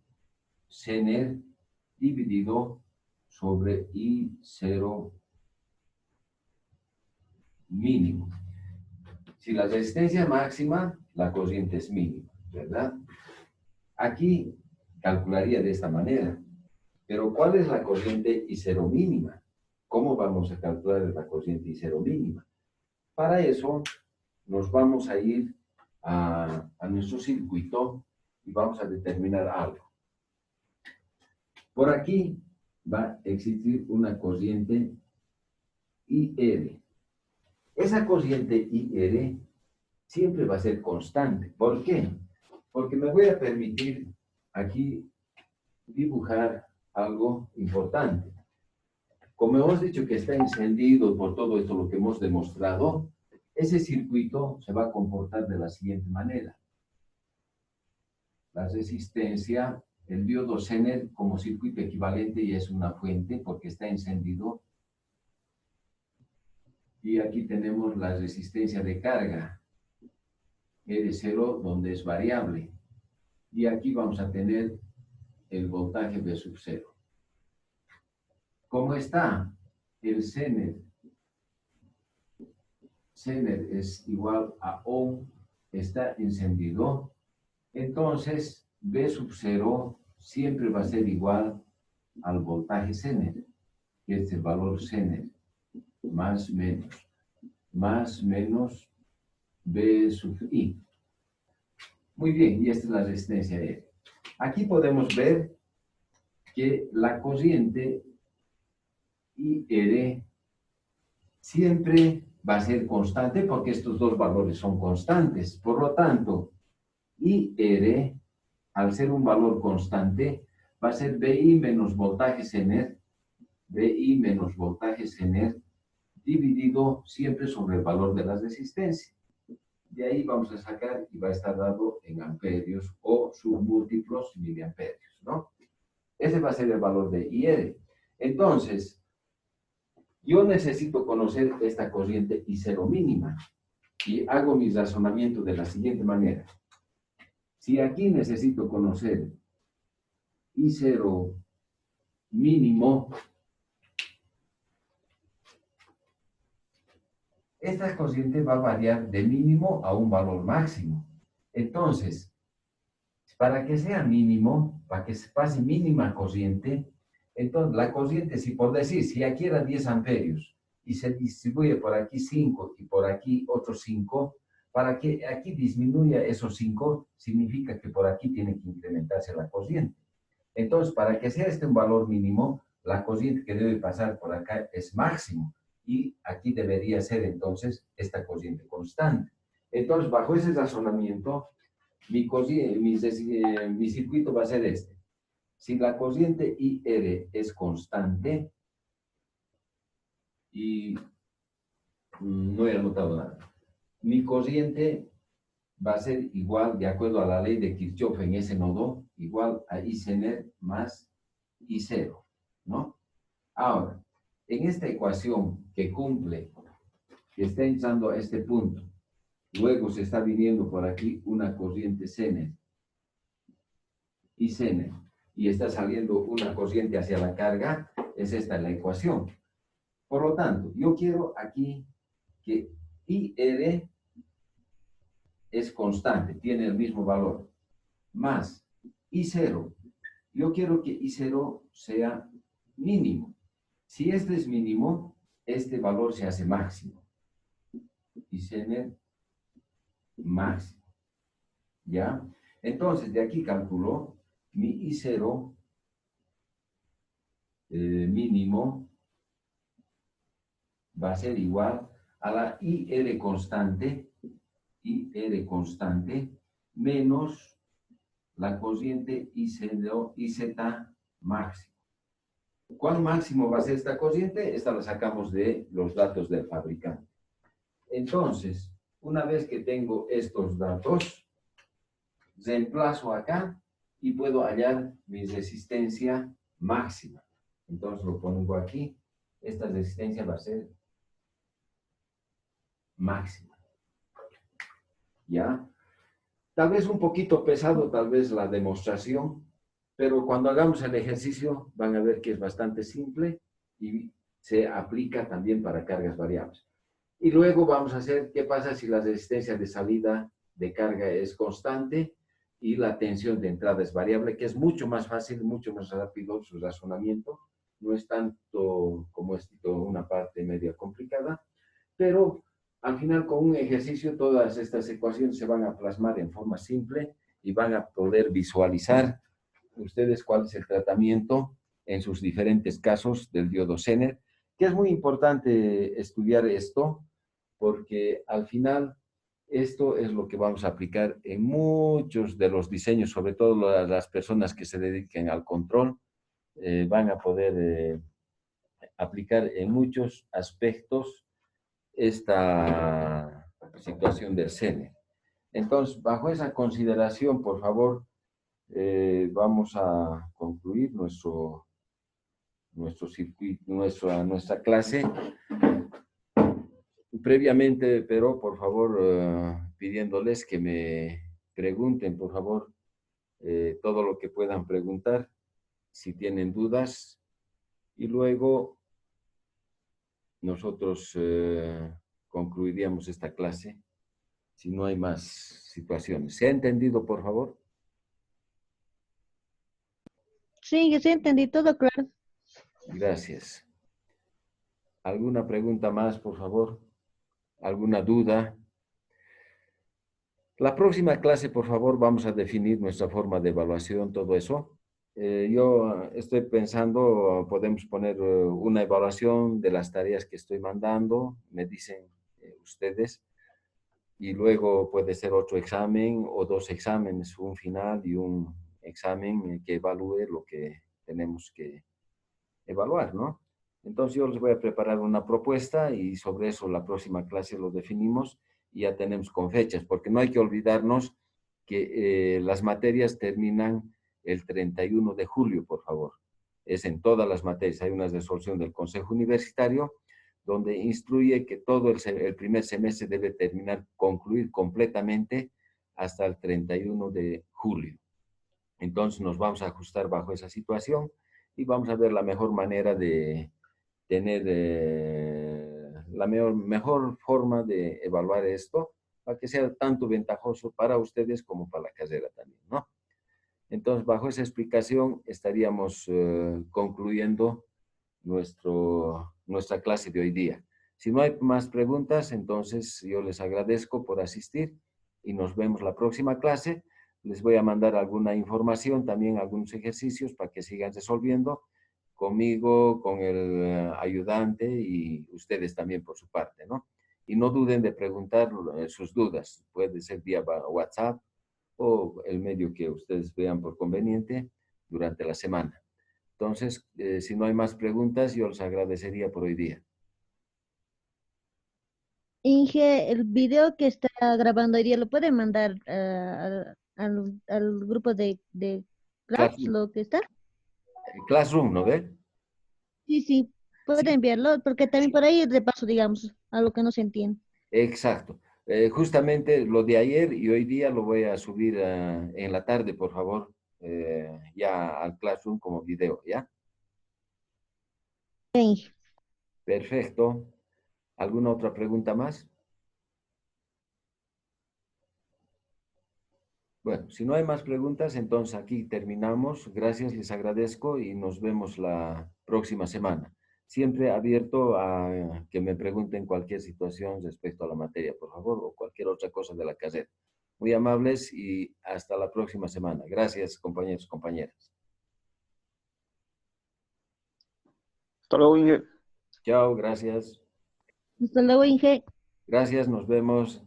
Zener dividido sobre I0 mínimo. Si la resistencia es máxima, la corriente es mínima, ¿verdad? Aquí calcularía de esta manera. Pero ¿cuál es la corriente I0 mínima? ¿Cómo vamos a calcular la corriente I0 mínima? Para eso nos vamos a ir a nuestro circuito y vamos a determinar algo. Por aquí va a existir una corriente IR. Esa corriente IR siempre va a ser constante. ¿Por qué? Porque me voy a permitir aquí dibujar algo importante. Como hemos dicho que está encendido por todo esto lo que hemos demostrado, ese circuito se va a comportar de la siguiente manera. La resistencia, el diodo Zener como circuito equivalente y es una fuente porque está encendido. Y aquí tenemos la resistencia de carga, R0, donde es variable. Y aquí vamos a tener el voltaje V sub 0. ¿Cómo está? El Zener es igual a ohm, está encendido. Entonces, V sub 0 siempre va a ser igual al voltaje Zener, que es el valor Zener, más menos V sub I. Muy bien, y esta es la resistencia R. Aquí podemos ver que la corriente IR siempre va a ser constante porque estos dos valores son constantes. Por lo tanto, IR, al ser un valor constante, va a ser VI menos voltaje Zener, dividido siempre sobre el valor de la resistencia. De ahí vamos a sacar y va a estar dado en amperios o submúltiplos miliamperios, ¿no? Ese va a ser el valor de IR. Entonces, yo necesito conocer esta corriente I0 mínima y hago mi razonamiento de la siguiente manera. Si aquí necesito conocer I0 mínimo, esta corriente va a variar de mínimo a un valor máximo. Entonces, para que sea mínimo, para que se pase mínima corriente, entonces la corriente, si por decir, si aquí era 10 amperios y se distribuye por aquí 5 y por aquí otros 5, para que aquí disminuya esos 5, significa que por aquí tiene que incrementarse la corriente. Entonces, para que sea este un valor mínimo, la corriente que debe pasar por acá es máximo. Y aquí debería ser entonces esta corriente constante. Entonces, bajo ese razonamiento, mi circuito va a ser este. Si la corriente IR es constante, y no he anotado nada, mi corriente va a ser igual, de acuerdo a la ley de Kirchhoff en ese nodo, igual a I Zener más I0, ¿no? Ahora, en esta ecuación que cumple, que está entrando a este punto, luego se está viniendo por aquí una corriente Zener y Zener, y está saliendo una corriente hacia la carga, es esta la ecuación. Por lo tanto, yo quiero aquí que IR es constante, tiene el mismo valor, más I0. Yo quiero que I0 sea mínimo. Si este es mínimo, este valor se hace máximo. Y Zener máximo. ¿Ya? Entonces, de aquí calculo mi I0 mínimo va a ser igual a la IR constante menos la corriente IZ máximo. ¿Cuál máximo va a ser esta corriente? Esta la sacamos de los datos del fabricante. Entonces, una vez que tengo estos datos, reemplazo acá y puedo hallar mi resistencia máxima. Entonces lo pongo aquí. Esta resistencia va a ser máxima. ¿Ya? Tal vez un poquito pesado, tal vez la demostración, pero cuando hagamos el ejercicio van a ver que es bastante simple y se aplica también para cargas variables. Y luego vamos a hacer qué pasa si la resistencia de salida de carga es constante y la tensión de entrada es variable, que es mucho más fácil, mucho más rápido su razonamiento. No es tanto como esto, una parte media complicada, pero al final con un ejercicio todas estas ecuaciones se van a plasmar en forma simple y van a poder visualizar ustedes cuál es el tratamiento en sus diferentes casos del diodo Zener, que es muy importante estudiar esto, porque al final esto es lo que vamos a aplicar en muchos de los diseños, sobre todo las personas que se dediquen al control, van a poder aplicar en muchos aspectos esta situación del Zener. Entonces, bajo esa consideración, por favor, vamos a concluir nuestro circuito, nuestra clase. Previamente, pero por favor, pidiéndoles que me pregunten, por favor, todo lo que puedan preguntar, si tienen dudas, y luego nosotros concluiríamos esta clase si no hay más situaciones. ¿Se ha entendido, por favor? Sí, yo sí entendí todo claro. Gracias. ¿Alguna pregunta más, por favor? ¿Alguna duda? La próxima clase, por favor, vamos a definir nuestra forma de evaluación, todo eso. Yo estoy pensando, podemos poner una evaluación de las tareas que estoy mandando, me dicen ustedes, y luego puede ser otro examen o dos exámenes, un final y un examen que evalúe lo que tenemos que evaluar, ¿no? Entonces yo les voy a preparar una propuesta y sobre eso la próxima clase lo definimos y ya tenemos con fechas, porque no hay que olvidarnos que las materias terminan el 31 de julio, por favor. Es en todas las materias. Hay una resolución del Consejo Universitario donde instruye que todo el primer semestre debe concluir completamente hasta el 31 de julio. Entonces nos vamos a ajustar bajo esa situación y vamos a ver la mejor manera de tener la mejor forma de evaluar esto para que sea tanto ventajoso para ustedes como para la carrera también, ¿no? Entonces, bajo esa explicación estaríamos concluyendo nuestra clase de hoy día. Si no hay más preguntas, entonces yo les agradezco por asistir y nos vemos la próxima clase. Les voy a mandar alguna información, también algunos ejercicios para que sigan resolviendo conmigo, con el ayudante y ustedes también por su parte, ¿no? Y no duden de preguntar sus dudas. Puede ser vía WhatsApp o el medio que ustedes vean por conveniente durante la semana. Entonces, si no hay más preguntas, yo les agradecería por hoy día. Inge, el video que está grabando hoy día lo puede mandar al grupo de Class, Classroom, lo que está. Classroom, ¿no ve? Sí, sí, puede Sí, enviarlo, porque también por ahí de paso, digamos, a lo que no se entiende. exacto. Justamente lo de ayer y hoy día lo voy a subir en la tarde, por favor, ya al Classroom como video, ¿ya? Inge. Perfecto. ¿Alguna otra pregunta más? Bueno, si no hay más preguntas, entonces aquí terminamos. Gracias, les agradezco y nos vemos la próxima semana. Siempre abierto a que me pregunten cualquier situación respecto a la materia, por favor, o cualquier otra cosa de la carrera. Muy amables y hasta la próxima semana. Gracias, compañeros, compañeras. Hasta luego, Inge. Chao, gracias. Hasta luego, Inge. Gracias, nos vemos.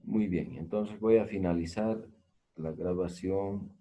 Muy bien, entonces voy a finalizar la grabación.